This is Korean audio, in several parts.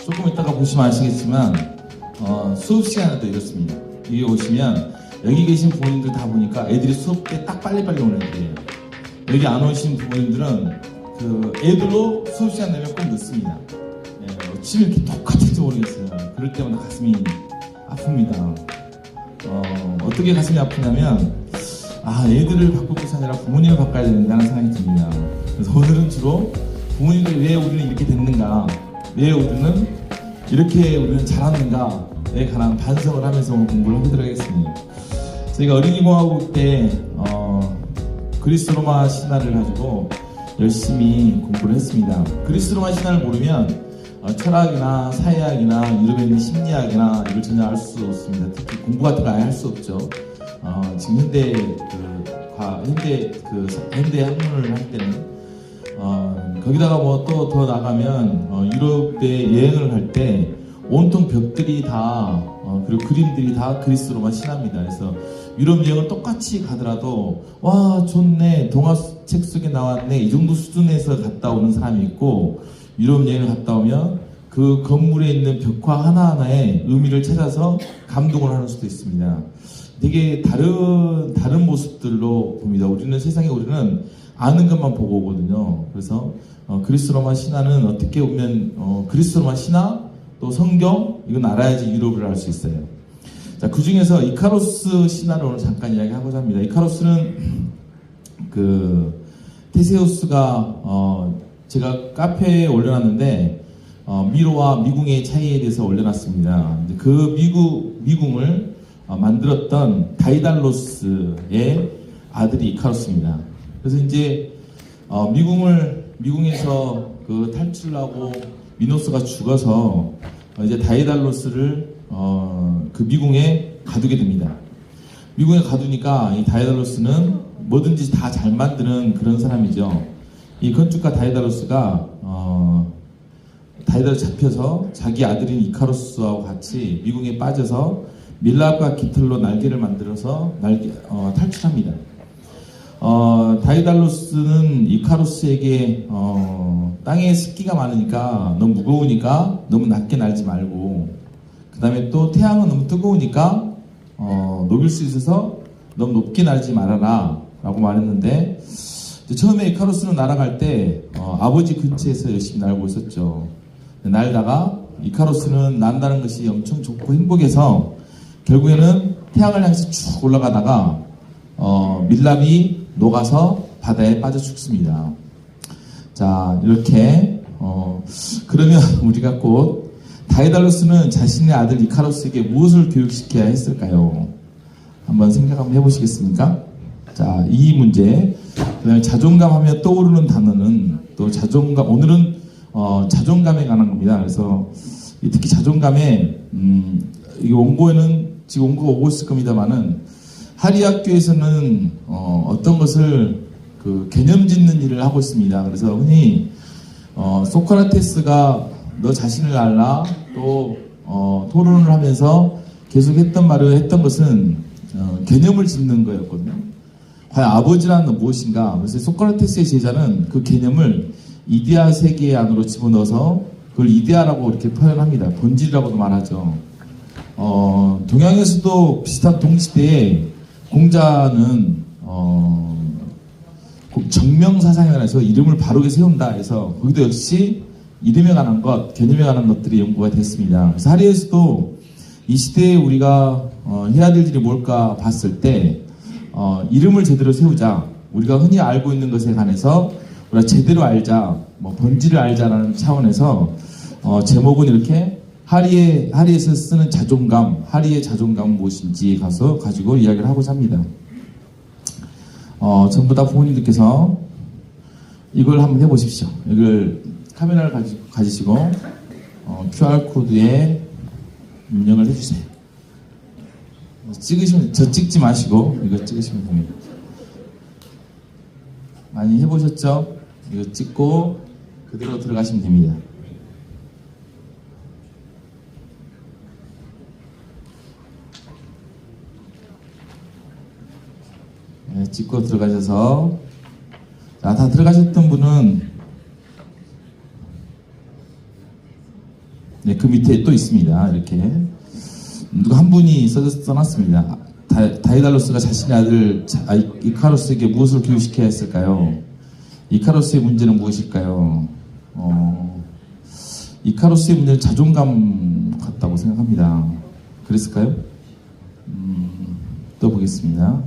조금 이따가 보시면 아시겠지만 수업 시간에도 이렇습니다. 여기 오시면 여기 계신 부모님들 다 보니까 애들이 수업 때 딱 빨리빨리 오는 애들이에요. 여기 안 오신 부모님들은 그 애들로 수업 시간 내면 꼭 늦습니다. 어찌 이렇게 똑같은지 모르겠어요. 그럴 때마다 가슴이 아픕니다. 어떻게 가슴이 아프냐면 애들을 바꿀 것이 아니라 부모님을 바꿔야 된다는 생각이 듭니다. 그래서 오늘은 주로 부모님들이 왜 우리는 이렇게 됐는가, 왜 우리는 이렇게 잘하는가에 관한 반성을 하면서 오늘 공부를 해보도록 하겠습니다. 저희가 어린이공화국 때 그리스 로마 신화를 가지고 열심히 공부를 했습니다. 그리스 로마 신화를 모르면 철학이나 사회학이나 유럽에 있는 심리학이나 이걸 전혀 알 수 없습니다. 특히 공부 같은 거 아예 할 수 없죠. 지금 현대 학문을 할 때는 거기다가 뭐 또 더 나가면 유럽에 여행을 갈 때 온통 벽들이 다 그리고 그림들이 다 그리스 로마 신화입니다. 그래서 유럽 여행을 똑같이 가더라도 와 좋네, 동화책 속에 나왔네, 이 정도 수준에서 갔다 오는 사람이 있고, 유럽 여행을 갔다 오면 그 건물에 있는 벽화 하나하나에 의미를 찾아서 감동을 하는 수도 있습니다. 되게 다른 모습들로 봅니다. 우리는 아는 것만 보고 오거든요. 그래서 그리스 로마 신화는 어떻게 보면 그리스 로마 신화 또 성경, 이건 알아야지 유럽을 알 수 있어요. 자, 그 중에서 이카로스 신화를 오늘 잠깐 이야기하고자 합니다. 이카로스는 그 테세우스가 제가 카페에 올려놨는데 미로와 미궁의 차이에 대해서 올려놨습니다. 그 미궁을 만들었던 다이달로스의 아들이 이카로스입니다. 그래서 이제 미궁에서 그 탈출하고 미노스가 죽어서 이제 다이달로스를 그 미궁에 가두게 됩니다. 미궁에 가두니까 이 다이달로스는 뭐든지 다 잘 만드는 그런 사람이죠. 이 건축가 다이달로스가 다이달로스 잡혀서 자기 아들인 이카로스하고 같이 미궁에 빠져서 밀랍과 깃털로 날개를 만들어서 탈출합니다. 다이달로스는 이카로스에게 땅에 습기가 많으니까 너무 무거우니까 너무 낮게 날지 말고, 그 다음에 또 태양은 너무 뜨거우니까 녹일 수 있어서 너무 높게 날지 말아라 라고 말했는데, 처음에 이카로스는 날아갈 때 아버지 근처에서 열심히 날고 있었죠. 날다가 이카로스는 난다는 것이 엄청 좋고 행복해서 결국에는 태양을 향해서 쭉 올라가다가 밀랍이 녹아서 바다에 빠져 죽습니다. 자, 이렇게 그러면 우리가 곧 다이달로스는 자신의 아들 이카로스에게 무엇을 교육시켜야 했을까요? 한번 생각 한번 해보시겠습니까? 자, 이 문제. 그다음에 자존감 하면 떠오르는 단어는 또 자존감. 오늘은 자존감에 관한 겁니다. 그래서 특히 자존감에 이 원고에는 지금 원고가 오고 있을 겁니다만은, 하리학교에서는 어떤 것을 그 개념 짓는 일을 하고 있습니다. 그래서 흔히 소크라테스가 너 자신을 알라, 또 토론을 하면서 계속 했던 것은 개념을 짓는 거였거든요. 과연 아버지란 무엇인가? 그래서 소크라테스의 제자는 그 개념을 이데아 세계 안으로 집어넣어서 그걸 이데아라고 이렇게 표현합니다. 본질이라고도 말하죠. 동양에서도 비슷한 동시대에 공자는 정명사상에 관해서 이름을 바르게 세운다 해서 거기도 역시 이름에 관한 것, 개념에 관한 것들이 연구가 됐습니다. 그래서 하리에서도 이 시대에 우리가 해야 될 일이 뭘까 봤을 때 이름을 제대로 세우자, 우리가 흔히 알고 있는 것에 관해서 우리가 제대로 알자, 본질을 알자라는 차원에서 제목은 이렇게 하리에서 쓰는 자존감, 하리의 자존감은 무엇인지 가지고 이야기를 하고자 합니다. 전부 다 부모님들께서 이걸 한번 해보십시오. 이걸 카메라를 가지시고 QR코드에 입력을 해주세요. 찍으시면, 저 찍지 마시고 이거 찍으시면 됩니다. 많이 해보셨죠? 이거 찍고 그대로 들어가시면 됩니다. 찍고 들어가셔서, 자, 다 들어가셨던 분은 네, 그 밑에 또 있습니다. 이렇게 누가 한 분이 써놨습니다. 다이달로스가 자신의 아들 이카루스에게 무엇을 교육시켜야 했을까요? 이카루스의 문제는 무엇일까요? 이카루스의 문제는 자존감 같다고 생각합니다. 그랬을까요? 또 보겠습니다.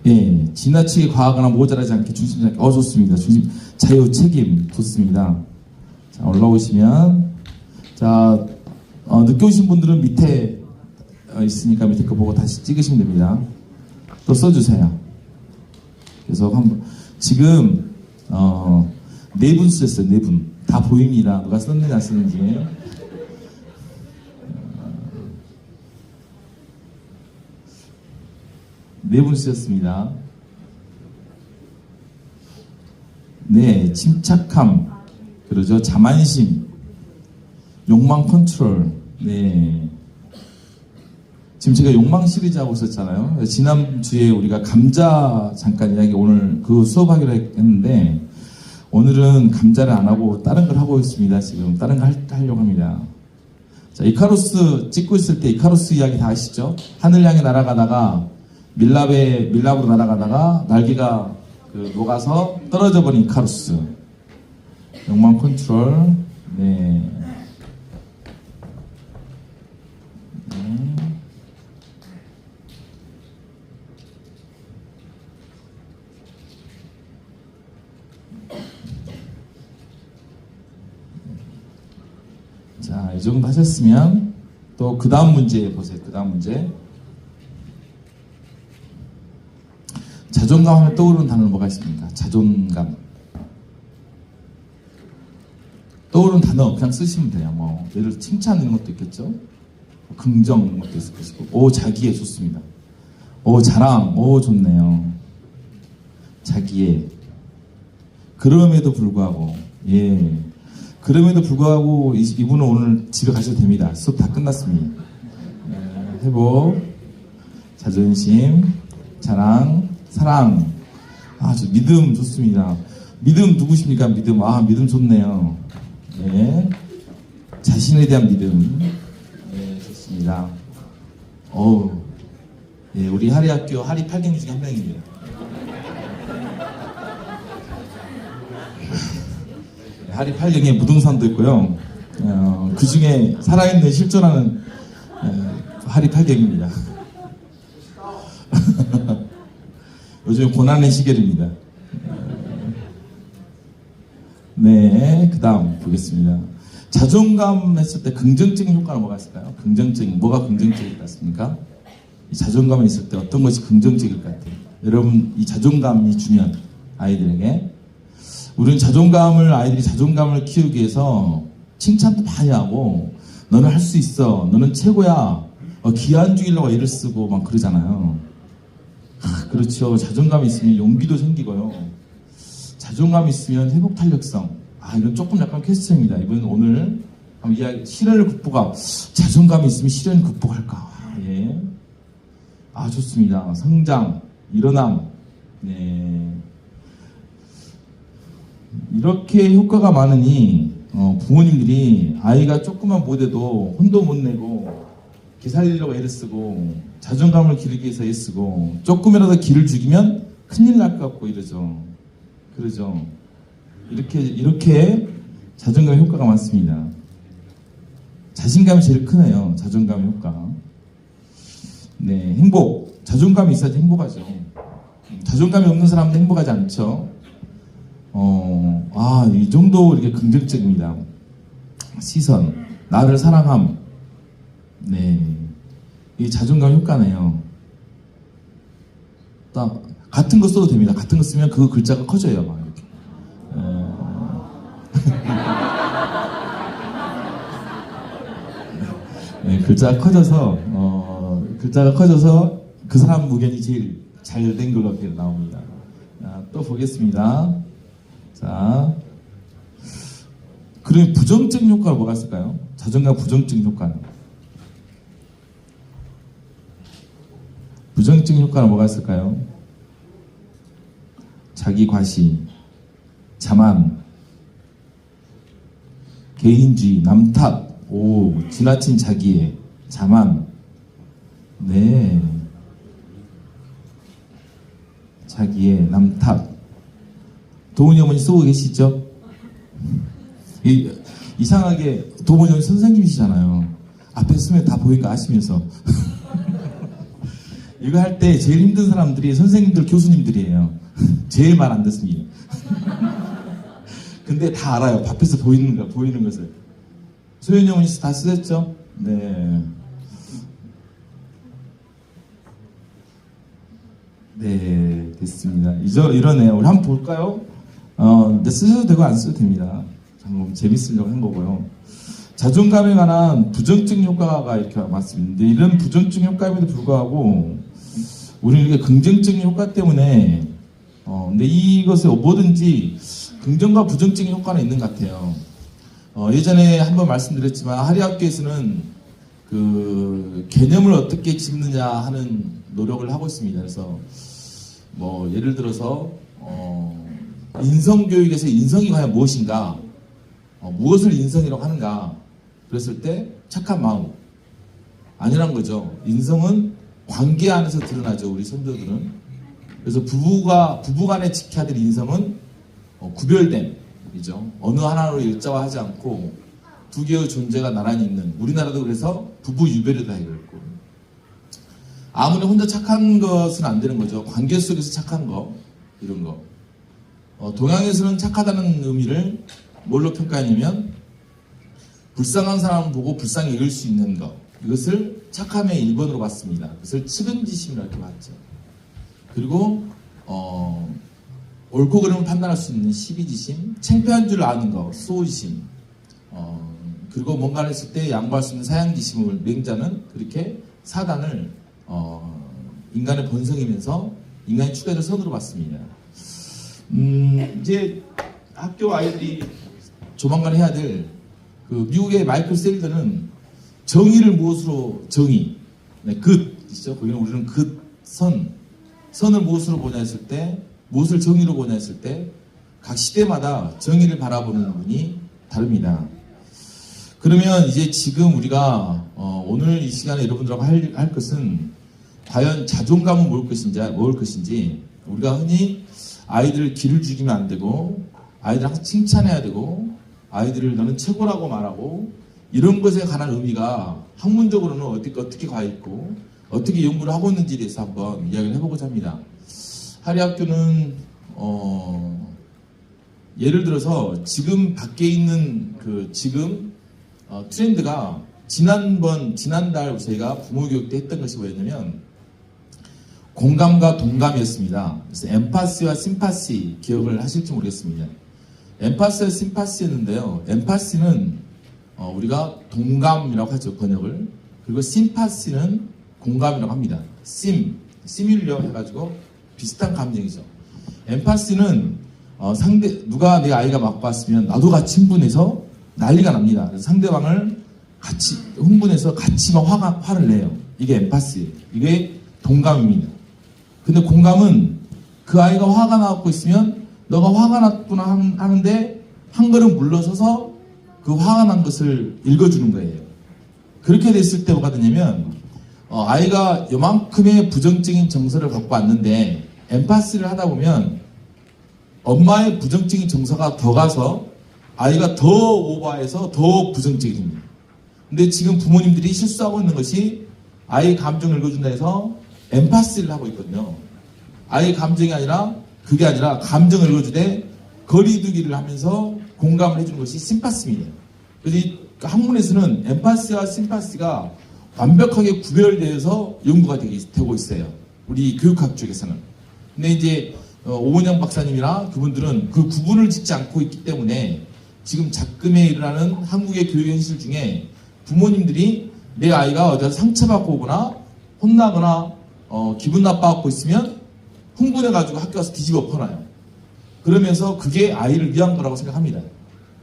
예, 지나치게 과하거나 모자라지 않게 중심 잡기. 좋습니다. 중심 자유 책임 좋습니다. 자, 올라오시면 자 늦게 오신 분들은 밑에 있으니까 밑에 거 보고 다시 찍으시면 됩니다. 또 써주세요. 계속 한번 지금 4분 쓰셨어요. 4분 다 보입니다. 누가 썼는지 안 썼는지. 4분 쓰셨습니다. 네, 침착함, 그러죠. 자만심, 욕망 컨트롤. 네. 지금 제가 욕망 시리즈 하고 있었잖아요. 지난주에 우리가 감자 잠깐 이야기 오늘 그 수업하기로 했는데 오늘은 감자를 안 하고 다른 걸 하고 있습니다. 지금 다른 거 하려고 합니다. 자, 이카루스 찍고 있을 때 이카루스 이야기 다 아시죠? 하늘 향해 날아가다가 밀랍으로 날아가다가 날개가 녹아서 떨어져 버린 이카루스. 욕망 컨트롤. 네. 자, 이 정도 하셨으면 또 그 다음 문제 보세요. 그 다음 문제. 자존감 하면 떠오르는 단어는 뭐가 있습니까? 자존감. 떠오르는 단어 그냥 쓰시면 돼요. 뭐 예를 들어 칭찬 이런 것도 있겠죠. 긍정 이런 것도 있을 것이고. 오, 자기애 좋습니다. 오, 자랑. 오, 좋네요. 자기애. 그럼에도 불구하고, 예. 그럼에도 불구하고 이분은 오늘 집에 가셔도 됩니다. 수업 다 끝났습니다. 회복, 자존심, 자랑, 사랑. 저 믿음 좋습니다. 믿음 누구십니까? 믿음. 믿음 좋네요. 네. 자신에 대한 믿음. 네, 좋습니다. 예, 우리 하리학교 하리 8경 중에 한 명입니다. 하리 8경에 무등산도 있고요. 그 중에 살아있는 실존하는 하리 8경입니다. 요즘 고난의 시절입니다. 네, 그 다음 보겠습니다. 자존감 했을 때 긍정적인 효과는 뭐가 있을까요? 뭐가 긍정적일 것 같습니까? 이 자존감이 있을 때 어떤 것이 긍정적일 것 같아요? 여러분, 이 자존감이 중요한 아이들에게. 우리는 아이들이 자존감을 키우기 위해서 칭찬도 많이 하고, 너는 할 수 있어, 너는 최고야, 기한주의라고 애를 쓰고 막 그러잖아요. 그렇죠. 자존감이 있으면 용기도 생기고요. 자존감이 있으면 회복 탄력성. 이건 조금 약간 퀘스천입니다. 이번 오늘 시련을 자존감이 있으면 시련을 극복할까? 예. 좋습니다. 성장, 일어남. 네. 이렇게 효과가 많으니 부모님들이 아이가 조금만 못해도 혼도 못 내고 기살리려고 애를 쓰고 자존감을 기르기 위해서 애쓰고 조금이라도 기를 죽이면 큰일 날 것 같고 이러죠. 그러죠. 이렇게 자존감 효과가 많습니다. 자신감이 제일 크네요. 자존감 효과. 네, 행복. 자존감이 있어야지 행복하죠. 자존감이 없는 사람은 행복하지 않죠. 이 정도 이렇게 긍정적입니다. 시선, 나를 사랑함. 네, 이 자존감 효과네요. 같은 거 써도 됩니다. 같은 거 쓰면 그 글자가 커져요. 막 이렇게. 네, 글자가 커져서 그 사람 의견이 제일 잘 된 걸로 이렇게 나옵니다. 또 보겠습니다. 자, 그러면 부정적인 효과가 뭐가 있을까요? 자존감 부정적인 효과는? 부정적인 효과는 뭐가 있을까요? 자기 과시, 자만, 개인주의, 남 탓, 오, 지나친 자기애, 자만. 네. 자기애, 남 탓. 도훈이 어머니 쓰고 계시죠? 이상하게 도훈이 어머니 선생님이시잖아요. 앞에 쓰면 다 보이니까 아시면서. 이거 할 때 제일 힘든 사람들이 선생님들, 교수님들이에요. 제일 말 안 듣습니다. 근데 다 알아요. 앞에서 보이는 것을. 소연이 어머니 다 쓰셨죠? 네. 네, 됐습니다. 이러네요. 우리 한번 볼까요? 근데 쓰셔도 되고 안 써도 됩니다. 방금 재밌으려고 한 거고요. 자존감에 관한 부정적 효과가 이렇게 많습니다. 근데 이런 부정적 효과임에도 불구하고 우리는 이게 긍정적인 효과 때문에 근데 이것을 뭐든지 긍정과 부정적인 효과는 있는 것 같아요. 예전에 한번 말씀드렸지만 하리학교에서는 그 개념을 어떻게 짚느냐 하는 노력을 하고 있습니다. 그래서 뭐 예를 들어서 인성교육에서 인성이 과연 무엇인가, 무엇을 인성이라고 하는가 그랬을 때 착한 마음 아니란 거죠. 인성은 관계 안에서 드러나죠. 우리 선조들은. 그래서 부부간에 지켜야 될 인성은 구별됨이죠. 어느 하나로 일자화하지 않고 두 개의 존재가 나란히 있는. 우리나라도 그래서 부부 유별이다 이랬고, 아무리 혼자 착한 것은 안 되는 거죠. 관계 속에서 착한 거, 이런 거. 동양에서는 착하다는 의미를 뭘로 평가했냐면 불쌍한 사람을 보고 불쌍히 여길 수 있는 것, 이것을 착함의 1번으로 봤습니다. 그것을 측은지심이라고 이렇게 봤죠. 그리고 옳고 그름을 판단할 수 있는 시비지심, 창피한 줄 아는 것, 수호지심, 그리고 뭔가를 했을 때 양보할 수 있는 사양지심을 맹자는 그렇게 사단을 인간의 본성이면서 인간의 추가될 선으로 봤습니다. 이제 학교 아이들이 조만간 해야 될 그 미국의 마이클 셀던은 정의를 무엇으로 정의, 네, 있죠. 거기는 우리는 선을 무엇으로 보냐 했을 때, 무엇을 정의로 보냐 했을 때 각 시대마다 정의를 바라보는 부분이 다릅니다. 그러면 이제 지금 우리가 오늘 이 시간에 여러분들하고 할 것은 과연 자존감은 모을 것인지, 우리가 흔히 아이들을 기를 죽이면 안 되고 아이들 항상 칭찬해야 되고 아이들을 너는 최고라고 말하고 이런 것에 관한 의미가 학문적으로는 어떻게 가 있고 어떻게 연구를 하고 있는지에 대해서 한번 이야기를 해보고자 합니다. 하리학교는 예를 들어서 지금 밖에 있는 트렌드가 지난달 저희가 부모교육 때 했던 것이 뭐였냐면 공감과 동감이었습니다. 그래서 엠파시와 심파시 기억을 하실지 모르겠습니다. 엠파시와 심파시였는데요. 엠파시는 우리가 동감이라고 하죠, 번역을. 그리고 심파시는 공감이라고 합니다. 시뮬러 해가지고 비슷한 감정이죠. 엠파시는 누가 내 아이가 맞고 왔으면 나도 같이 흥분해서 난리가 납니다. 그래서 상대방을 같이 흥분해서 같이 막 화를 내요. 이게 엠파시예요. 이게 동감입니다. 근데 공감은 그 아이가 화가 나고 있으면 너가 화가 났구나 하는데 한 걸음 물러서서 그 화가 난 것을 읽어주는 거예요. 그렇게 됐을 때 뭐가 되냐면 아이가 요만큼의 부정적인 정서를 갖고 왔는데 엠파시를 하다 보면 엄마의 부정적인 정서가 더 가서 아이가 더 오버해서 더 부정적입니다. 근데 지금 부모님들이 실수하고 있는 것이 아이의 감정을 읽어준다 해서 엠파시를 하고 있거든요. 아이의 감정이 아니라 그게 아니라 감정을 읽어주되 거리두기를 하면서 공감을 해주는 것이 심파시입니다. 그래서 학문에서는 엠파시와 심파시가 완벽하게 구별되어서 연구가 되고 있어요. 우리 교육학 쪽에서는. 근데 이제 오은영 박사님이나 그분들은 그 구분을 짓지 않고 있기 때문에 지금 작금에 일어나는 한국의 교육 현실 중에 부모님들이 내 아이가 어디서 상처받고 오거나 혼나거나 기분 나빠하고 있으면 흥분해가지고 학교 가서 뒤집어 퍼놔요. 그러면서 그게 아이를 위한 거라고 생각합니다.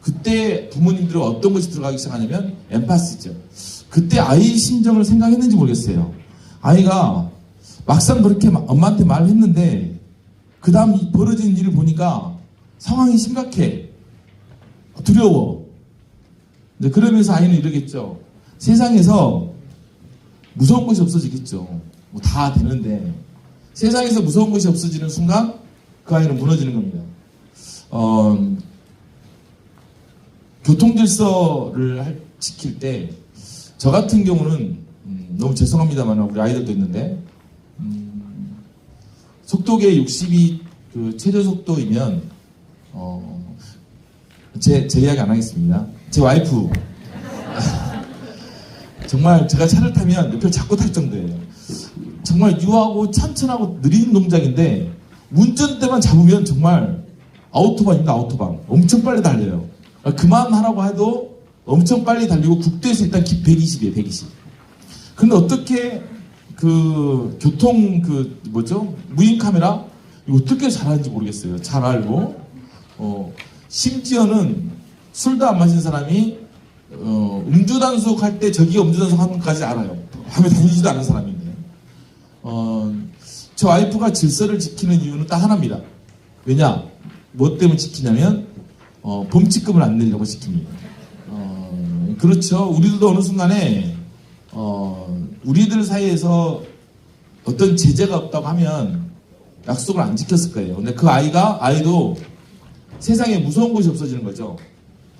그때 부모님들은 어떤 것이 들어가기 시작하냐면 엠파시죠. 그때 아이 심정을 생각했는지 모르겠어요. 아이가 막상 그렇게 엄마한테 말을 했는데 그 다음 벌어진 일을 보니까 상황이 심각해. 두려워. 근데 그러면서 아이는 이러겠죠. 세상에서 무서운 것이 없어지겠죠. 뭐 다 되는데 세상에서 무서운 것이 없어지는 순간 그 아이는 무너지는 겁니다. 교통질서를 지킬 때 저 같은 경우는 너무 죄송합니다만 우리 아이들도 있는데 속도계 60이 그 최저 속도이면 제 이야기 안 하겠습니다. 제 와이프 정말 제가 차를 타면 옆에 자꾸 탈 정도예요. 정말 유하고 천천하고 느린 동작인데 운전대만 잡으면 정말 아우토반입니다. 아우토반 엄청 빨리 달려요. 그만하라고 해도 엄청 빨리 달리고 국도에서 일단 120이에요. 120. 근데 어떻게 그 교통 그 뭐죠? 무인 카메라 이거 어떻게 잘하는지 모르겠어요. 잘 알고 심지어는 술도 안 마신 사람이 음주단속 할 때 저기가 음주단속 하는 것까지 알아요. 밤에 다니지도 않은 사람인데 저 와이프가 질서를 지키는 이유는 딱 하나입니다. 왜냐? 뭐 때문에 지키냐면 범칙금을 안 내려고 지킵니다. 그렇죠. 우리들도 어느 순간에 우리들 사이에서 어떤 제재가 없다고 하면 약속을 안 지켰을 거예요. 근데 그 아이도 세상에 무서운 것이 없어지는 거죠.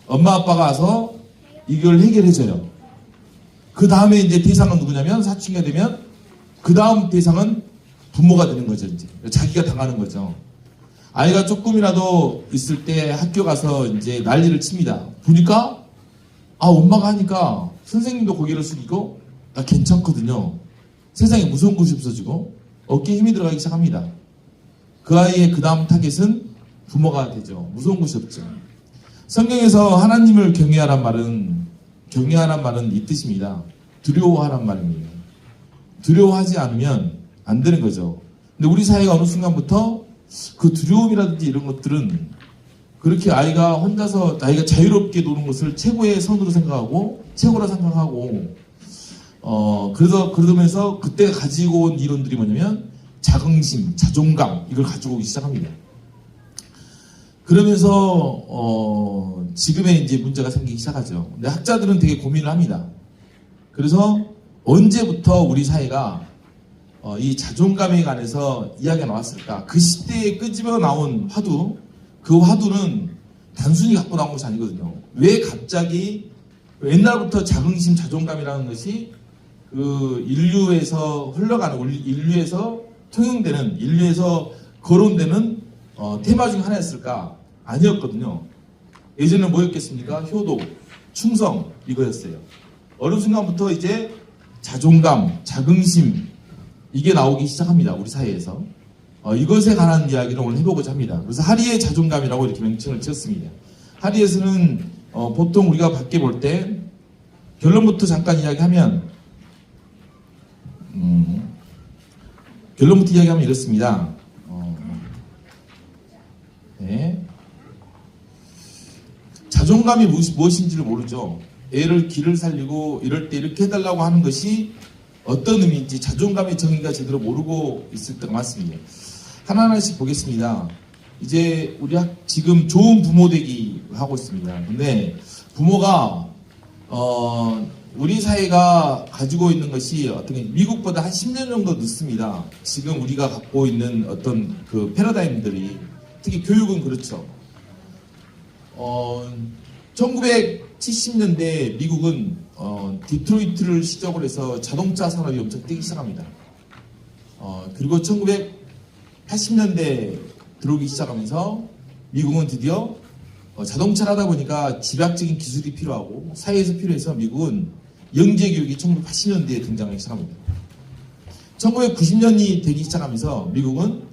엄마 아빠가 와서 이걸 해결해줘요. 그 다음에 이제 대상은 누구냐면 사춘기가 되면 그 다음 대상은 부모가 되는 거죠. 이제 자기가 당하는 거죠. 아이가 조금이라도 있을 때 학교 가서 이제 난리를 칩니다. 보니까 엄마가 하니까 선생님도 고개를 숙이고 괜찮거든요. 세상에 무서운 것이 없어지고 어깨에 힘이 들어가기 시작합니다. 그 아이의 그 다음 타겟은 부모가 되죠. 무서운 것이 없죠. 성경에서 하나님을 경외하란 말은 이 뜻입니다. 두려워하란 말입니다. 두려워하지 않으면 안 되는 거죠. 근데 우리 사회가 어느 순간부터 그 두려움이라든지 이런 것들은 그렇게 아이가 혼자서 아이가 자유롭게 노는 것을 최고의 선으로 생각하고 최고라 생각하고 그러면서 그때 가지고 온 이론들이 뭐냐면 자긍심, 자존감 이걸 가지고 오기 시작합니다. 그러면서 지금의 이제 문제가 생기기 시작하죠. 근데 학자들은 되게 고민을 합니다. 그래서 언제부터 우리 사회가 이 자존감에 관해서 이야기가 나왔을까? 그 시대에 끄집어 나온 화두, 그 화두는 단순히 갖고 나온 것이 아니거든요. 왜 갑자기 옛날부터 자긍심, 자존감이라는 것이 그 인류에서 흘러가는, 인류에서 통용되는, 인류에서 거론되는 테마 중 하나였을까? 아니었거든요. 예전에 뭐였겠습니까? 효도, 충성 이거였어요. 어느 순간부터 이제 자존감, 자긍심 이게 나오기 시작합니다. 우리 사회에서. 이것에 관한 이야기를 오늘 해보고자 합니다. 그래서 하리의 자존감이라고 이렇게 명칭을 지었습니다. 하리에서는 보통 우리가 밖에 볼 때 결론부터 잠깐 이야기하면 이렇습니다. 네. 자존감이 무엇인지를 모르죠. 애를 길을 살리고 이럴 때 이렇게 해달라고 하는 것이 어떤 의미인지 자존감의 정의가 제대로 모르고 있을 때가 많습니다. 하나하나씩 보겠습니다. 이제 우리 지금 좋은 부모 되기 하고 있습니다. 근데 부모가 우리 사회가 가지고 있는 것이 어떻게 미국보다 한 10년 정도 늦습니다. 지금 우리가 갖고 있는 어떤 그 패러다임들이 특히 교육은 그렇죠. 1970년대 미국은 디트로이트를 시작으로 해서 자동차 산업이 엄청 뛰기 시작합니다. 그리고 1980년대 들어오기 시작하면서 미국은 드디어 자동차를 하다 보니까 집약적인 기술이 필요하고 사회에서 필요해서 미국은 영재교육이 1980년대에 등장하기 시작합니다. 1990년이 되기 시작하면서 미국은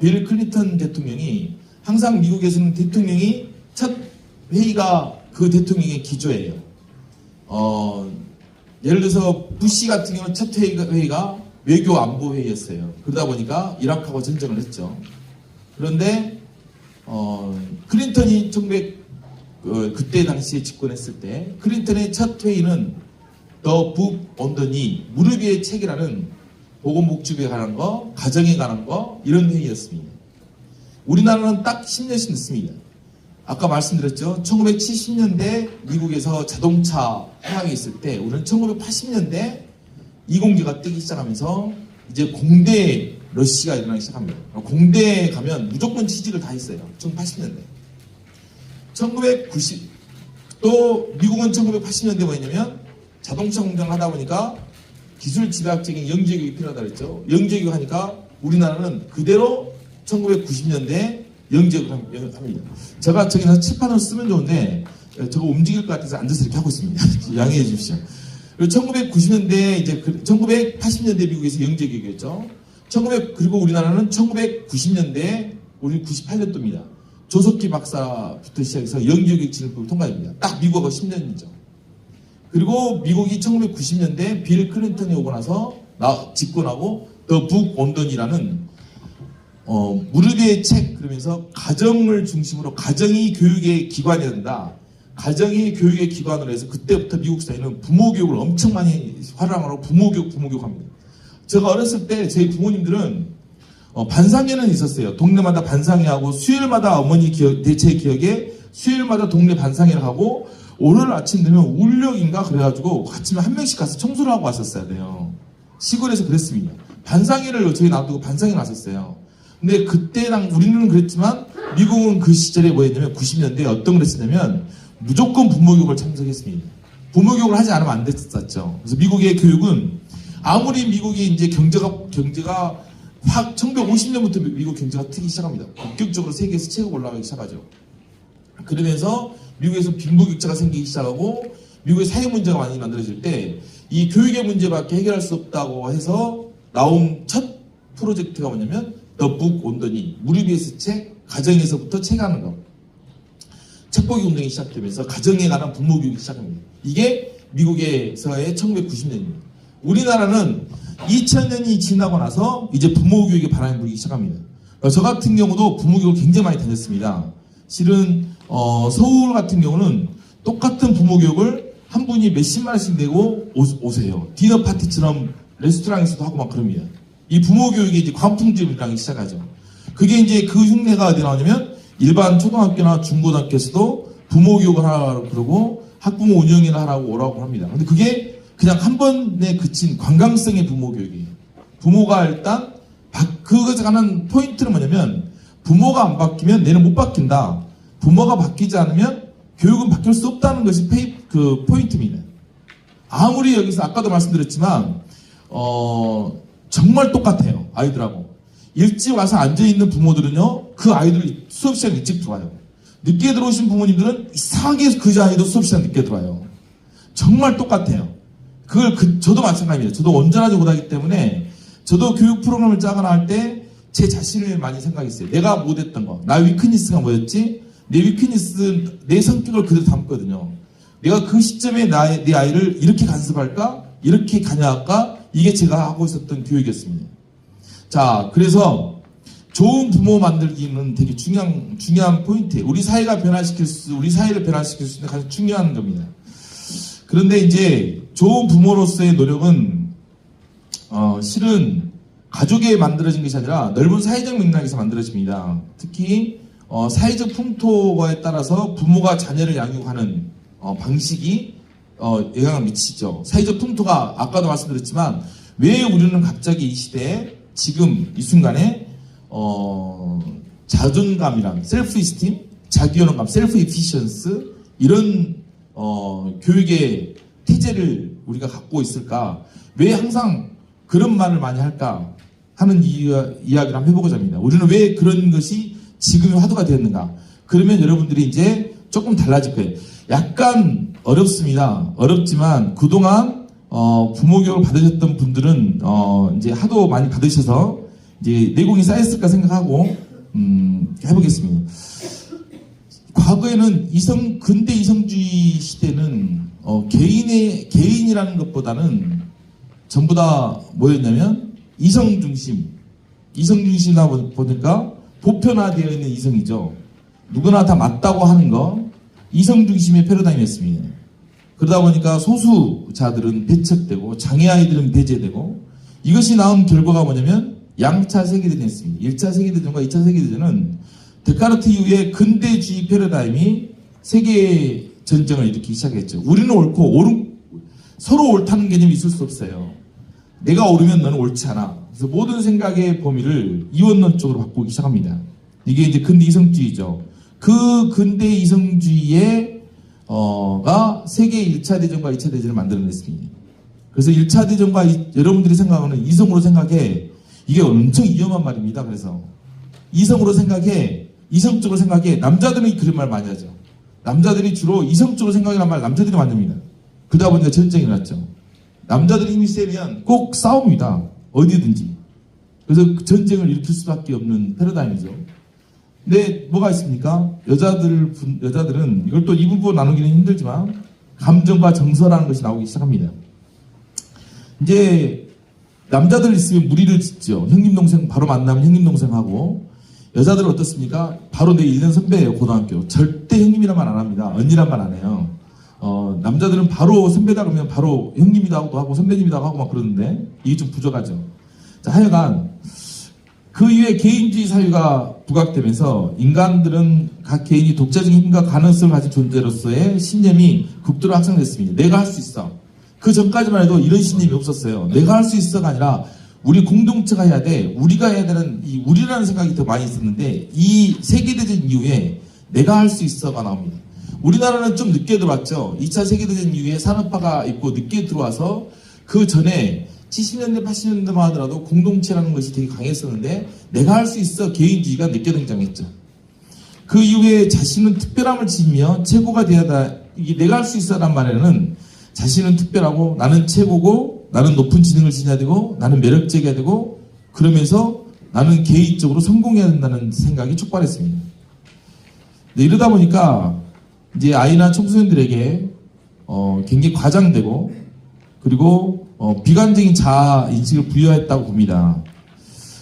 빌 클린턴 대통령이 항상 미국에서는 대통령이 첫 회의가 그 대통령의 기조예요. 예를 들어서 부시 같은 경우는 첫 회의가 외교 안보 회의였어요. 그러다 보니까 이라크하고 전쟁을 했죠. 그런데 클린턴이 그때 당시에 집권했을 때 클린턴의 첫 회의는 The Book on the Knee, 무릎 위의 책이라는 보건복지부에 관한 거, 가정에 관한 거 이런 회의였습니다. 우리나라는 딱 10년씩 늦습니다. 아까 말씀드렸죠. 1970년대 미국에서 자동차 회항이 있을 때 우리는 1980년대 이공계가 뜨기 시작하면서 이제 공대 러시가 일어나기 시작합니다. 공대에 가면 무조건 취직을 다 했어요. 1980년대. 또 미국은 1980년대 뭐였냐면 자동차 공장을 하다 보니까 기술 집약적인 영재교육이 필요하다 그랬죠. 영재교육 하니까 우리나라는 그대로 1990년대 영재교육을 합니다. 제가 저기서 칠판을 쓰면 좋은데 저거 움직일 것 같아서 앉아서 이렇게 하고 있습니다. 양해해 주십시오. 그리고 1990년대 이제 1980년대 미국에서 영재교육이었죠. 그리고 우리나라는 1990년대 우리 98년도입니다. 조석기 박사부터 시작해서 영재교육 진학법을 통과합니다. 딱 미국하고 10년이죠. 그리고 미국이 1990년대 빌 클린턴이 오고 나서 집권하고 더 북 온던이라는 무르비의 책 그러면서 가정을 중심으로 가정이 교육의 기관이 된다. 가정이 교육의 기관으로 해서 그때부터 미국 사회는 부모 교육을 엄청 많이 활용하고 부모 교육 합니다. 제가 어렸을 때 저희 부모님들은 반상회는 있었어요. 동네마다 반상회하고 수요일마다 어머니 제 기억에 수요일마다 동네 반상회를 하고 월요일 아침 되면 울력인가 그래가지고 아침에 한 명씩 가서 청소를 하고 왔었어야 돼요. 시골에서 그랬습니다. 반상회를 저희 놔두고 반상회를 왔었어요. 근데 그때랑 우리는 그랬지만 미국은 그 시절에 뭐였냐면 90년대에 어떤 걸 했었냐면 무조건 부모교육을 참석했습니다. 부모교육을 하지 않으면 안 됐었죠. 그래서 미국의 교육은 아무리 미국이 이제 경제가 확 1950년부터 미국 경제가 트기 시작합니다. 본격적으로 세계에서 최고 올라가기 시작하죠. 그러면서 미국에서 빈부격차가 생기기 시작하고 미국의 사회 문제가 많이 만들어질 때 이 교육의 문제밖에 해결할 수 없다고 해서 나온 첫 프로젝트가 뭐냐면 더 북 온더니 무르비에스 책 가정에서부터 책하는 거. 책보기 운동이 시작되면서 가정에 관한 부모 교육이 시작합니다. 이게 미국에서의 1990년입니다. 우리나라는 2000년이 지나고 나서 이제 부모 교육에 바람이 불기 시작합니다. 저 같은 경우도 부모 교육을 굉장히 많이 다녔습니다. 실은 서울 같은 경우는 똑같은 부모 교육을 한 분이 몇십만 원씩 내고 오세요. 디너 파티처럼 레스토랑에서도 하고 막 그럽니다. 이 부모 교육이 이제 광풍지음이 나기 시작하죠. 그게 이제 그 흉내가 어디 나오냐면 일반 초등학교나 중고등학교에서도 부모 교육을 하라고 그러고 학부모 운영을 하라고 오라고 합니다. 근데 그게 그냥 한 번에 그친 관광성의 부모 교육이에요. 부모가 일단 그것에 관한 포인트는 뭐냐면 부모가 안 바뀌면 내는 못 바뀐다. 부모가 바뀌지 않으면 교육은 바뀔 수 없다는 것이 포인트입니다. 아무리 여기서 아까도 말씀드렸지만 정말 똑같아요. 아이들하고. 일찍 와서 앉아있는 부모들은요. 그 아이들이 수업 시간 일찍 들어와요. 늦게 들어오신 부모님들은 이상하게 그 아이도 수업 시간 늦게 들어와요. 정말 똑같아요. 저도 마찬가지입니다. 저도 온전하지 못하기 때문에 저도 교육 프로그램을 짜거나 할 때 제 자신을 많이 생각했어요. 내가 못했던 거. 나의 위크니스가 뭐였지? 내 위크니스, 내 성격을 그대로 담거든요. 내가 그 시점에 내 아이를 이렇게 간섭할까? 이렇게 관여할까? 이게 제가 하고 있었던 교육이었습니다. 자, 그래서 좋은 부모 만들기는 되게 중요한 포인트예요. 우리 사회를 변화시킬 수 있는 가장 중요한 겁니다. 그런데 이제 좋은 부모로서의 노력은 실은 가족에 만들어진 것이 아니라 넓은 사회적 맥락에서 만들어집니다. 특히 사회적 풍토에 따라서 부모가 자녀를 양육하는 방식이 영향을 미치죠. 사회적 풍토가 아까도 말씀드렸지만 왜 우리는 갑자기 이 시대에 지금 이 순간에 자존감이란 셀프 이스팀, 자기효능감, 셀프 이피션스 이런 교육의 태제를 우리가 갖고 있을까? 왜 항상 그런 말을 많이 할까? 하는 이야기를 한번 해보고자 합니다. 우리는 왜 그런 것이 지금의 화두가 되었는가? 그러면 여러분들이 이제 조금 달라질 거예요. 약간 어렵습니다. 어렵지만 그동안 부모 교육을 받으셨던 분들은 이제 하도 많이 받으셔서 이제 내공이 쌓였을까 생각하고 해보겠습니다. 과거에는 근대 이성주의 시대는 개인이라는 것보다는 전부 다 뭐였냐면 이성 중심이다 보니까 보편화되어 있는 이성이죠. 누구나 다 맞다고 하는 거 이성 중심의 패러다임이었습니다. 그러다 보니까 소수자들은 배척되고 장애아이들은 배제되고 이것이 나온 결과가 뭐냐면 양차 세계대전이었습니다. 1차 세계대전과 2차 세계대전은 데카르트 이후에 근대주의 패러다임이 세계 전쟁을 일으키기 시작했죠. 우리는 옳고 서로 옳다는 개념이 있을 수 없어요. 내가 옳으면 너는 옳지 않아. 그래서 모든 생각의 범위를 이원론 쪽으로 바꾸기 시작합니다. 이게 이제 근대 이성주의죠. 그 근대 이성주의의 가 세계 1차 대전과 2차 대전을 만들어냈습니다. 그래서 1차 대전과 여러분들이 생각하는 이성으로 생각해. 이게 엄청 위험한 말입니다. 그래서 이성으로 생각해. 이성적으로 생각해. 남자들이 그런 말 많이 하죠. 남자들이 주로 이성적으로 생각이란 말 남자들이 만듭니다. 그러다 보니까 전쟁이 났죠. 남자들이 힘이 세면 꼭 싸웁니다. 어디든지. 그래서 전쟁을 일으킬 수밖에 없는 패러다임이죠. 근데 뭐가 있습니까? 여자들은 이걸 또 이분부 나누기는 힘들지만 감정과 정서라는 것이 나오기 시작합니다. 이제 남자들 있으면 무리를 짓죠. 형님 동생 바로 만나면 형님 동생하고. 여자들은 어떻습니까? 바로 내 1년 선배예요. 고등학교. 절대 형님이란 말 안 합니다. 언니란 말 안 해요. 남자들은 바로 선배다 그러면 바로 형님이라고도 하고 선배님이라고 하고 막 그러는데 이게 좀 부족하죠. 자, 하여간 그 이후에 개인주의 사유가 부각되면서 인간들은 각 개인이 독자적인 힘과 가능성을 가진 존재로서의 신념이 극도로 확산됐습니다. 내가 할 수 있어. 그 전까지만 해도 이런 신념이 없었어요. 내가 할 수 있어가 아니라 우리 공동체가 해야 돼. 우리가 해야 되는 이 우리라는 생각이 더 많이 있었는데 이 세계대전 이후에 내가 할 수 있어가 나옵니다. 우리나라는 좀 늦게 들어왔죠. 2차 세계대전 이후에 산업화가 있고 늦게 들어와서 그 전에 70년대, 80년대만 하더라도 공동체라는 것이 되게 강했었는데 내가 할 수 있어 개인주의가 늦게 등장했죠. 그 이후에 자신은 특별함을 지니며 최고가 되어야 한다. 이게 내가 할 수 있어란 말에는 자신은 특별하고 나는 최고고 나는 높은 지능을 지녀야 되고 나는 매력적이어야 되고 그러면서 나는 개인적으로 성공해야 된다는 생각이 촉발했습니다. 네, 이러다 보니까 이제 아이나 청소년들에게 굉장히 과장되고 그리고 비관적인 자아 인식을 부여했다고 봅니다.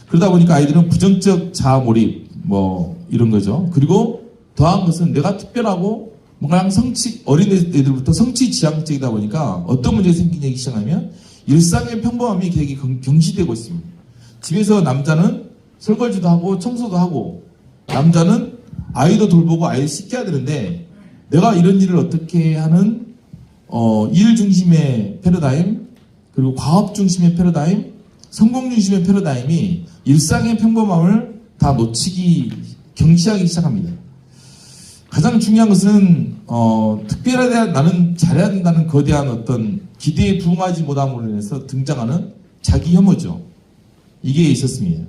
그러다 보니까 아이들은 부정적 자아 몰입 뭐 이런 거죠. 그리고 더한 것은 내가 특별하고 뭔가 어린 애들부터 성취 지향적이다 보니까 어떤 문제가 생기기 시작하면 일상의 평범함이 되게 경시되고 있습니다. 집에서 남자는 설거지도 하고 청소도 하고 남자는 아이도 돌보고 아이를 씻겨야 되는데 내가 이런 일을 어떻게 하는 일 중심의 패러다임 그리고 과업 중심의 패러다임 성공 중심의 패러다임이 일상의 평범함을 다 경시하기 시작합니다. 가장 중요한 것은 특별하게 나는 잘해야 된다는 거대한 어떤 기대에 부응하지 못함으로 인해서 등장하는 자기 혐오죠. 이게 있었습니다.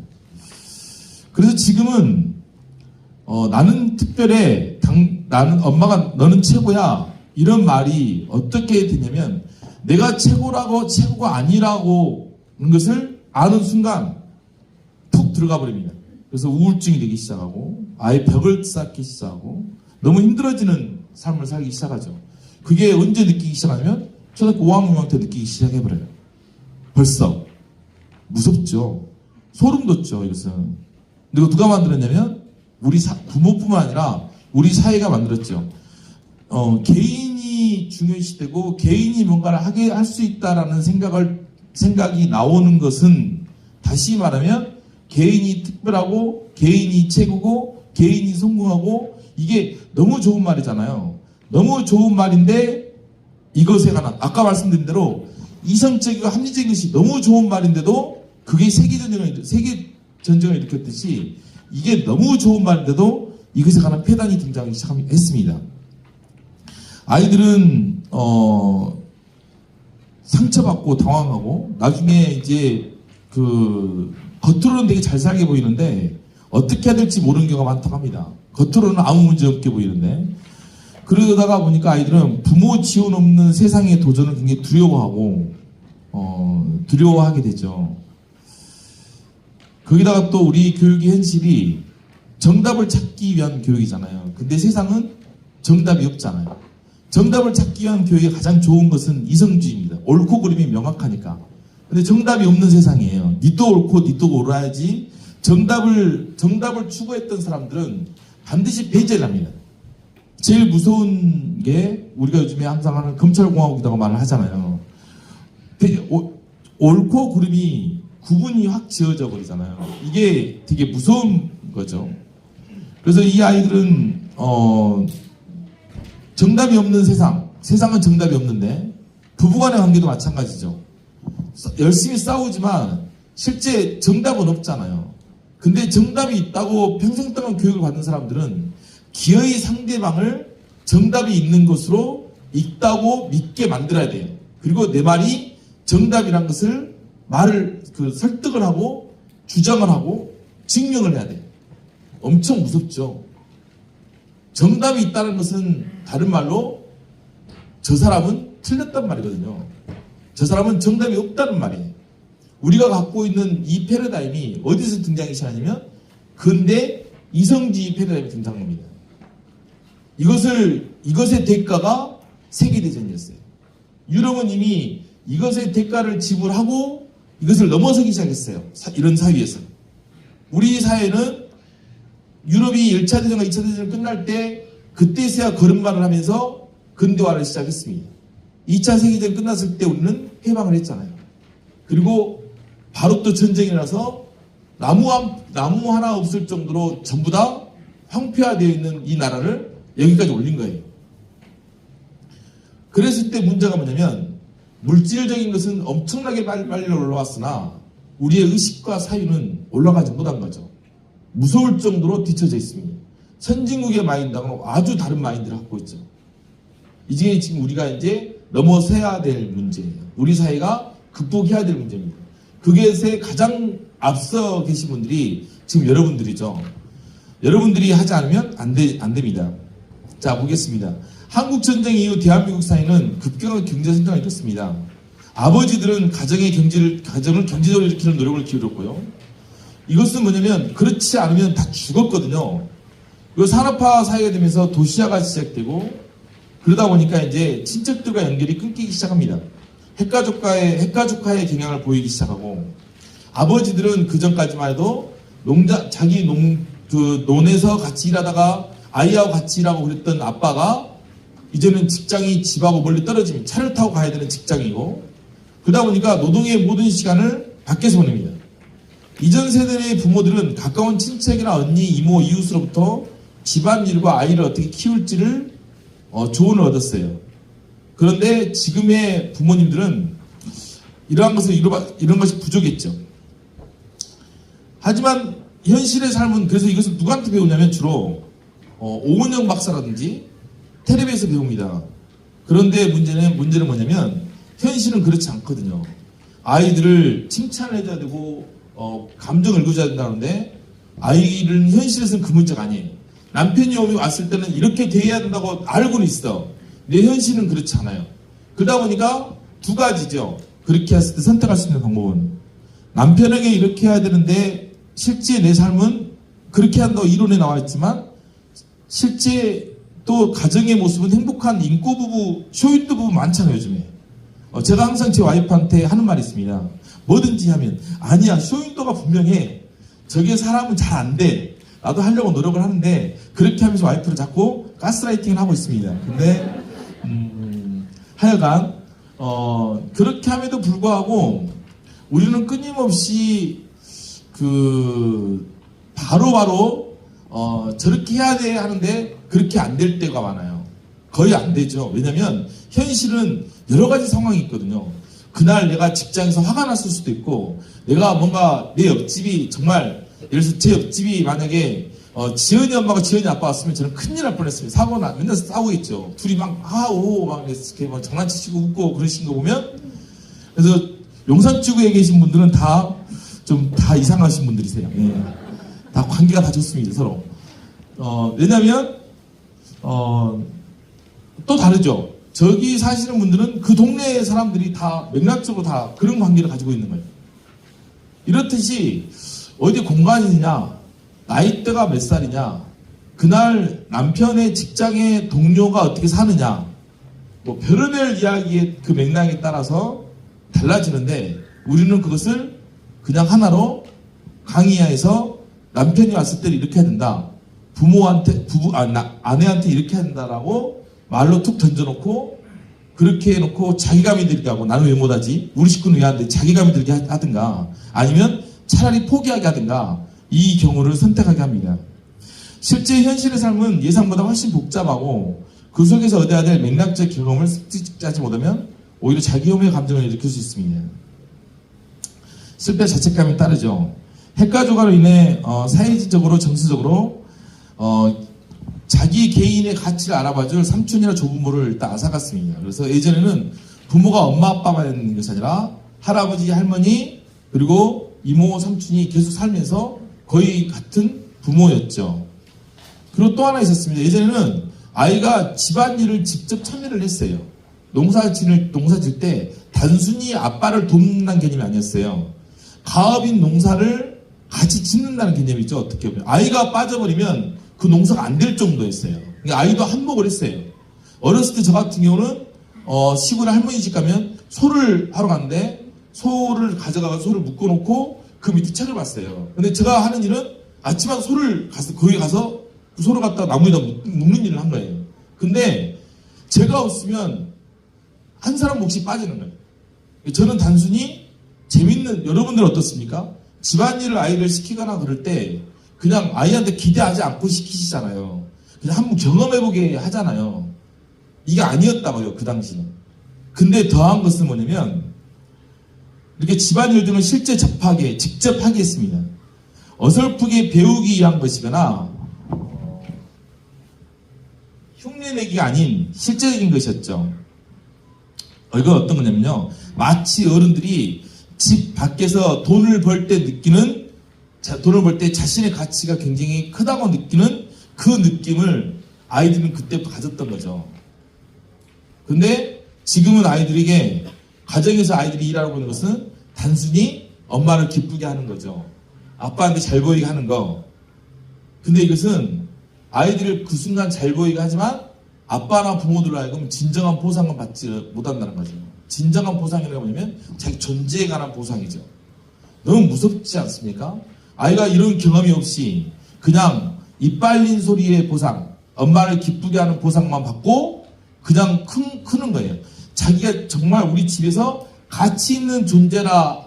그래서 지금은 나는 특별해 나는 엄마가 너는 최고야 이런 말이 어떻게 되냐면 내가 최고라고 최고가 아니라고 하는 것을 아는 순간 푹 들어가 버립니다. 그래서 우울증이 되기 시작하고 아예 벽을 쌓기 시작하고 너무 힘들어지는 삶을 살기 시작하죠. 그게 언제 느끼기 시작하면 초등학교 5학년 때 느끼기 시작해버려요. 벌써 무섭죠. 소름 돋죠. 이것은. 그리고 누가 만들었냐면 우리 부모뿐만 아니라 우리 사회가 만들었죠. 개인이 중요시되고 개인이 뭔가를 하게 할 수 있다라는 생각이 나오는 것은 다시 말하면 개인이 특별하고 개인이 최고고 개인이 성공하고 이게 너무 좋은 말이잖아요. 너무 좋은 말인데 이것에 관한 아까 말씀드린 대로 이성적이고 합리적인 것이 너무 좋은 말인데도 그게 세계 전쟁을 일으켰듯이 이게 너무 좋은 말인데도 이것에 관한 폐단이 등장하기 시작했습니다. 아이들은 상처받고 당황하고 나중에 이제 겉으로는 되게 잘 살게 보이는데 어떻게 해야 될지 모르는 경우가 많다고 합니다. 겉으로는 아무 문제 없게 보이는데 그러다가 보니까 아이들은 부모 지원 없는 세상의 도전을 굉장히 두려워하게 되죠. 거기다가 또 우리 교육의 현실이 정답을 찾기 위한 교육이잖아요. 근데 세상은 정답이 없잖아요. 정답을 찾기 위한 교육의 가장 좋은 것은 이성주의입니다. 옳고 그름이 명확하니까. 근데 정답이 없는 세상이에요. 니도 옳고 니도 옳아야지. 정답을 추구했던 사람들은 반드시 배제를 합니다. 제일 무서운 게 우리가 요즘에 항상 하는 검찰공화국이라고 말을 하잖아요. 옳고 그름이 구분이 확 지어져 버리잖아요. 이게 되게 무서운 거죠. 그래서 이 아이들은 정답이 없는 세상은 정답이 없는데 부부간의 관계도 마찬가지죠. 열심히 싸우지만 실제 정답은 없잖아요. 근데 정답이 있다고 평생 동안 교육을 받는 사람들은 기어이 상대방을 정답이 있는 것으로 있다고 믿게 만들어야 돼요. 그리고 내 말이 정답이란 것을 설득을 하고 주장을 하고 증명을 해야 돼요. 엄청 무섭죠. 정답이 있다는 것은 다른 말로 저 사람은 틀렸단 말이거든요. 저 사람은 정답이 없다는 말이에요. 우리가 갖고 있는 이 패러다임이 어디서 등장하기 시작하냐면 근대 이성주의 패러다임이 등장합니다. 이것의 대가가 세계대전이었어요. 유럽은 이미 이것의 대가를 지불하고 이것을 넘어서기 시작했어요. 이런 사회에서. 우리 사회는 유럽이 1차 대전과 2차 대전을 끝날 때 그때서야 걸음발을 하면서 근대화를 시작했습니다. 2차 세계대전 끝났을 때 우리는 해방을 했잖아요. 그리고 바로 또 전쟁이 나서 나무 하나 없을 정도로 전부 다 황폐화되어 있는 이 나라를 여기까지 올린 거예요. 그랬을 때 문제가 뭐냐면 물질적인 것은 엄청나게 빨리 올라왔으나 우리의 의식과 사유는 올라가지 못한 거죠. 무서울 정도로 뒤처져 있습니다. 선진국의 마인드하고는 아주 다른 마인드를 갖고 있죠. 이게 지금 우리가 이제 넘어서야 될 문제예요. 우리 사회가 극복해야 될 문제입니다. 그것에 가장 앞서 계신 분들이 지금 여러분들이죠. 여러분들이 하지 않으면 안 됩니다. 자, 보겠습니다. 한국전쟁 이후 대한민국 사회는 급격한 경제성장을 이뤘습니다. 아버지들은 가정을 경제적으로 일으키는 노력을 기울였고요. 이것은 뭐냐면 그렇지 않으면 다 죽었거든요. 그리고 산업화 사회가 되면서 도시화가 시작되고 그러다 보니까 이제 친척들과 연결이 끊기기 시작합니다. 핵가족화의 경향을 보이기 시작하고 아버지들은 그 전까지만 해도 논에서 같이 일하다가 아이하고 같이 일하고 그랬던 아빠가 이제는 직장이 집하고 멀리 떨어지면 차를 타고 가야 되는 직장이고 그러다 보니까 노동의 모든 시간을 밖에서 보냅니다. 이전 세대의 부모들은 가까운 친척이나 언니, 이모, 이웃으로부터 집안일과 아이를 어떻게 키울지를 조언을 얻었어요. 그런데 지금의 부모님들은 이런 것이 부족했죠. 하지만 현실의 삶은 그래서 이것을 누구한테 배우냐면 주로 오은영 박사라든지 텔레비에서 배웁니다. 그런데 문제는 뭐냐면 현실은 그렇지 않거든요. 아이들을 칭찬을 해줘야 되고 감정을 읽어줘야 된다는데 아이들은 현실에서는 그 문제가 아니에요. 남편이 왔을 때는 이렇게 대해야 된다고 알고는 있어. 내 현실은 그렇지 않아요. 그러다 보니까 두 가지죠. 그렇게 했을 때 선택할 수 있는 방법은 남편에게 이렇게 해야 되는데 실제 내 삶은 그렇게 한다고 이론에 나와 있지만 실제 또 가정의 모습은 행복한 인꼬부부, 쇼윈도 부부 많잖아요 요즘에. 제가 항상 제 와이프한테 하는 말이 있습니다. 뭐든지 하면 아니야 쇼윈도가 분명해. 저게 사람은 잘 안 돼. 나도 하려고 노력을 하는데 그렇게 하면서 와이프를 자꾸 가스라이팅을 하고 있습니다. 근데 하여간 그렇게 함에도 불구하고 우리는 끊임없이 바로바로 저렇게 해야 돼 하는데 그렇게 안 될 때가 많아요. 거의 안 되죠. 왜냐면 현실은 여러 가지 상황이 있거든요. 그날 내가 직장에서 화가 났을 수도 있고 내가 뭔가 내 옆집이 정말 예를 들어서 제 옆집이 만약에 지연이 엄마가 지연이 아빠 왔으면 저는 큰일 날 뻔했습니다. 맨날 싸우고 있죠. 둘이 막 이렇게 막 장난치시고 웃고 그러신 거 보면 그래서 용산지구에 계신 분들은 다 이상하신 분들이세요. 예. 다 관계가 다 좋습니다 서로. 왜냐면 또 다르죠. 저기 사시는 분들은 그 동네 사람들이 다 맥락적으로 다 그런 관계를 가지고 있는 거예요. 이렇듯이 어디 공간이냐, 나이대가 몇 살이냐, 그날 남편의 직장의 동료가 어떻게 사느냐, 뭐 별의별 이야기의 그 맥락에 따라서 달라지는데 우리는 그것을 그냥 하나로 강의하에서 남편이 왔을 때 이렇게 해야 된다. 아내한테 이렇게 해야 된다라고 말로 툭 던져놓고 그렇게 해놓고 자기감이 들게 하고 나는 왜 못하지? 우리 식구는 왜 안 돼? 자기감이 들게 하든가 아니면 차라리 포기하게 하든가 이 경우를 선택하게 합니다. 실제 현실의 삶은 예상보다 훨씬 복잡하고 그 속에서 얻어야 될 맥락적 경험을 습득하지 못하면 오히려 자기혐오의 감정을 일으킬 수 있습니다. 실패 자책감이 따르죠. 핵가 조가로 인해 사회적으로 정서적으로 자기 개인의 가치를 알아봐줄 삼촌이나 조부모를 일단 앗아갔습니다. 그래서 예전에는 부모가 엄마 아빠만 있는 것이 아니라 할아버지 할머니 그리고 이모 삼촌이 계속 살면서 거의 같은 부모였죠. 그리고 또 하나 있었습니다. 예전에는 아이가 집안일을 직접 참여를 했어요. 농사 질 때 단순히 아빠를 돕는다는 개념이 아니었어요. 가업인 농사를 같이 짓는다는 개념이죠. 어떻게 보면 아이가 빠져버리면 그 농사가 안 될 정도였어요. 그러니까 아이도 한몫을 했어요. 어렸을 때 저 같은 경우는 시골에 할머니 집 가면 소를 하러 갔는데 소를 가져가서 소를 묶어놓고 그 밑에 책을 봤어요. 근데 제가 하는 일은 아침마다 거기 가서 그 소를 갖다 나무에다 묶는 일을 한 거예요. 근데 제가 없으면 한 사람 몫이 빠지는 거예요. 저는 단순히 재밌는, 여러분들 어떻습니까? 집안일을 아이를 시키거나 그럴 때 그냥 아이한테 기대하지 않고 시키시잖아요. 그냥 한번 경험해보게 하잖아요. 이게 아니었다고요, 그 당시는. 근데 더한 것은 뭐냐면 이렇게 집안일 등을 실제 접하게, 직접 하게 했습니다. 어설프게 배우기 위한 것이거나 흉내내기가 아닌 실제적인 것이었죠. 이건 어떤 거냐면요. 마치 어른들이 집 밖에서 돈을 벌 때 느끼는, 돈을 벌 때 자신의 가치가 굉장히 크다고 느끼는 그 느낌을 아이들은 그때부터 가졌던 거죠. 근데 지금은 아이들에게, 가정에서 아이들이 일하고 있는 것은 단순히 엄마를 기쁘게 하는 거죠. 아빠한테 잘 보이게 하는 거. 근데 이것은 아이들을 그 순간 잘 보이게 하지만 아빠나 부모들로 하여금 진정한 보상을 받지 못한다는 거죠. 진정한 보상이라고 뭐냐면 자기 존재에 관한 보상이죠. 너무 무섭지 않습니까? 아이가 이런 경험이 없이 그냥 입 빨린 소리의 보상, 엄마를 기쁘게 하는 보상만 받고 그냥 크는 거예요. 자기가 정말 우리 집에서 가치 있는 존재라,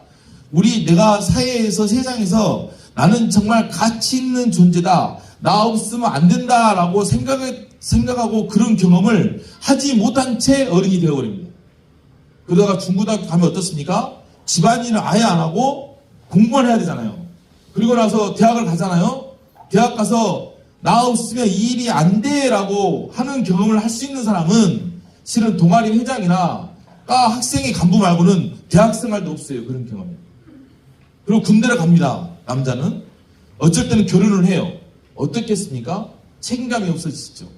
내가 사회에서, 세상에서 나는 정말 가치 있는 존재다, 나 없으면 안 된다라고 생각하고 그런 경험을 하지 못한 채 어른이 되어버립니다. 그러다가 중고등학교 가면 어떻습니까? 집안일을 아예 안 하고 공부만 해야 되잖아요. 그리고 나서 대학을 가잖아요. 대학 가서 나 없으면 이 일이 안 돼라고 하는 경험을 할 수 있는 사람은 실은 동아리 회장이나 과 학생의 간부 말고는 대학생활도 없어요. 그런 경험이. 그리고 군대를 갑니다. 남자는. 어쩔 때는 결혼을 해요. 어떻겠습니까? 책임감이 없어지죠.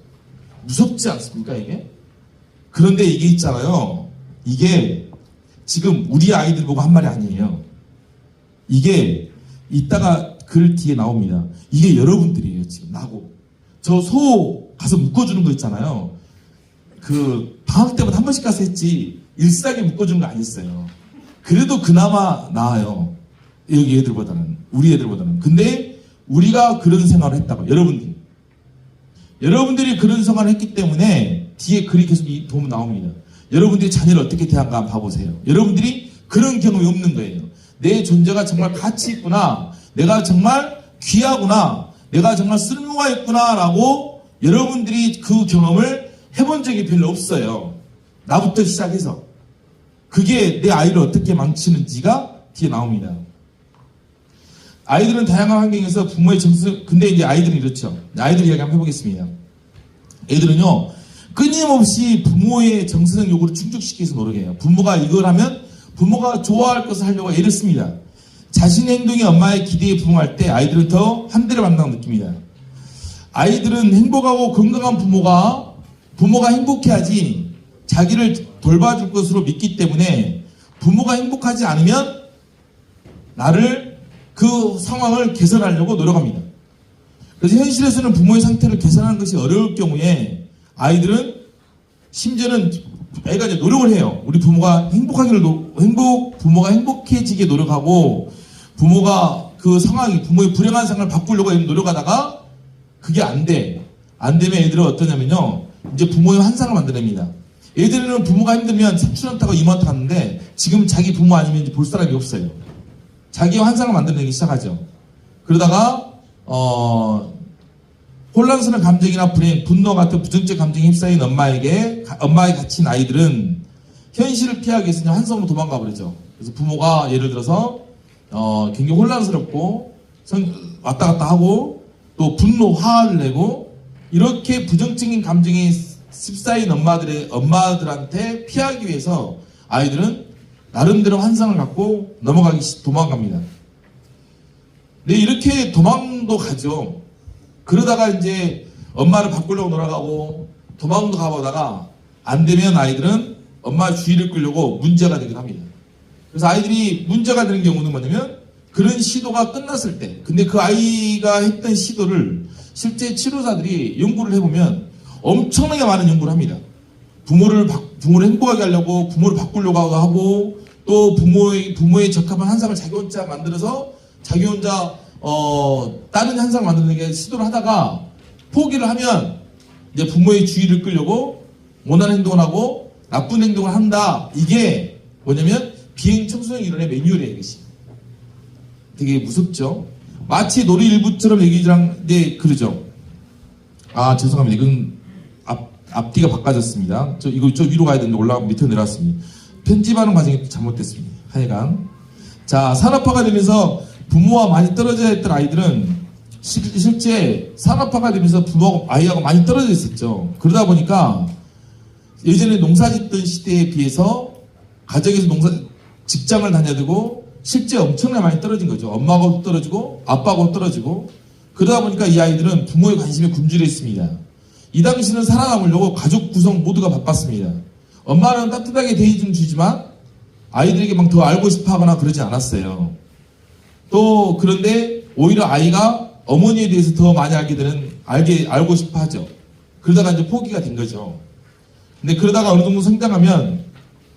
무섭지 않습니까, 이게? 그런데 이게 있잖아요. 이게 지금 우리 아이들 보고 한 말이 아니에요. 이게 이따가 글 뒤에 나옵니다. 이게 여러분들이에요, 지금 나고. 저 소 가서 묶어주는 거 있잖아요. 그 방학 때마다 한 번씩 가서 했지 일상에 묶어주는 거 아니었어요. 그래도 그나마 나아요. 여기 애들보다는, 우리 애들보다는. 근데 우리가 그런 생활을 했다고. 여러분들이 그런 생활을 했기 때문에 뒤에 글이 계속 보면 나옵니다. 여러분들이 자녀를 어떻게 대한가 한번 봐보세요. 여러분들이 그런 경험이 없는 거예요. 내 존재가 정말 가치 있구나, 내가 정말 귀하구나, 내가 정말 쓸모가 있구나 라고 여러분들이 그 경험을 해본 적이 별로 없어요. 나부터 시작해서. 그게 내 아이를 어떻게 망치는지가 뒤에 나옵니다. 아이들은 다양한 환경에서 부모의 근데 이제 아이들은 이렇죠. 아이들 이야기 한번 해보겠습니다. 애들은요, 끊임없이 부모의 정서적 요구를 충족시키면서 노력해요. 부모가 이걸 하면 부모가 좋아할 것을 하려고 애를 씁니다. 자신의 행동이 엄마의 기대에 부응할 때 아이들은 더 환대를 받는다고 느낍니다. 아이들은 행복하고 건강한 부모가 행복해야지 자기를 돌봐줄 것으로 믿기 때문에 부모가 행복하지 않으면 그 상황을 개선하려고 노력합니다. 그래서 현실에서는 부모의 상태를 개선하는 것이 어려울 경우에 아이들은 심지어는 애가 이제 노력을 해요. 우리 부모가 부모가 행복해지게 노력하고 부모가 부모의 불행한 상황을 바꾸려고 노력하다가 그게 안 되면 애들은 어떠냐면요. 이제 부모의 환상을 만들어냅니다. 애들은 부모가 힘들면 사촌한테고 이모한테 갔는데 지금 자기 부모 아니면 이제 볼 사람이 없어요. 자기의 환상을 만들어내기 시작하죠. 그러다가 혼란스러운 감정이나 불행, 분노 같은 부정적 감정에 휩싸인 엄마에게 갇힌 아이들은 현실을 피하기 위해서 한성으로 도망가 버리죠. 그래서 부모가 예를 들어서 굉장히 혼란스럽고 왔다 갔다 하고 또 분노, 화를 내고 이렇게 부정적인 감정에 휩싸인 엄마들한테 피하기 위해서 아이들은 나름대로 환상을 갖고 도망갑니다. 네, 이렇게 도망도 가죠. 그러다가 이제 엄마를 바꾸려고 돌아가고 도망도 가보다가 안 되면 아이들은 엄마의 주의를 끌려고 문제가 되기도 합니다. 그래서 아이들이 문제가 되는 경우는 뭐냐면 그런 시도가 끝났을 때, 근데 그 아이가 했던 시도를 실제 치료사들이 연구를 해보면 엄청나게 많은 연구를 합니다. 부모를 행복하게 하려고 부모를 바꾸려고 하고 또 부모의 적합한 환상을 자기 혼자 만들어서 자기 혼자 다른 환상을 만드는 게 시도를 하다가 포기를 하면 이제 부모의 주의를 끌려고 원하는 행동을 하고 나쁜 행동을 한다. 이게 뭐냐면 비행 청소년 이론의 매뉴얼이에요. 이것이 되게 무섭죠. 마치 놀이 일부처럼 얘기랑 네 그러죠. 아 죄송합니다. 이건 앞뒤가 바꿔졌습니다. 이거 저 위로 가야 되는데 올라가 밑으로 내려왔습니다. 편집하는 과정이 잘못됐습니다. 하여간 자 산업화가 되면서 부모와 많이 떨어져 있던 아이들은 실제 산업화가 되면서 부모하고 아이하고 많이 떨어져 있었죠. 그러다 보니까 예전에 농사 짓던 시대에 비해서 가정에서 직장을 다녀야 되고 실제 엄청나게 많이 떨어진 거죠. 엄마하고 떨어지고 아빠하고 떨어지고 그러다 보니까 이 아이들은 부모의 관심에 굶주렸습니다. 이 당시는 살아남으려고 가족 구성 모두가 바빴습니다. 엄마는 따뜻하게 대해 좀 주지만 아이들에게 막 더 알고 싶어 하거나 그러지 않았어요. 또 그런데 오히려 아이가 어머니에 대해서 더 많이 알고 싶어 하죠. 그러다가 이제 포기가 된 거죠. 근데 그러다가 어느 정도 성장하면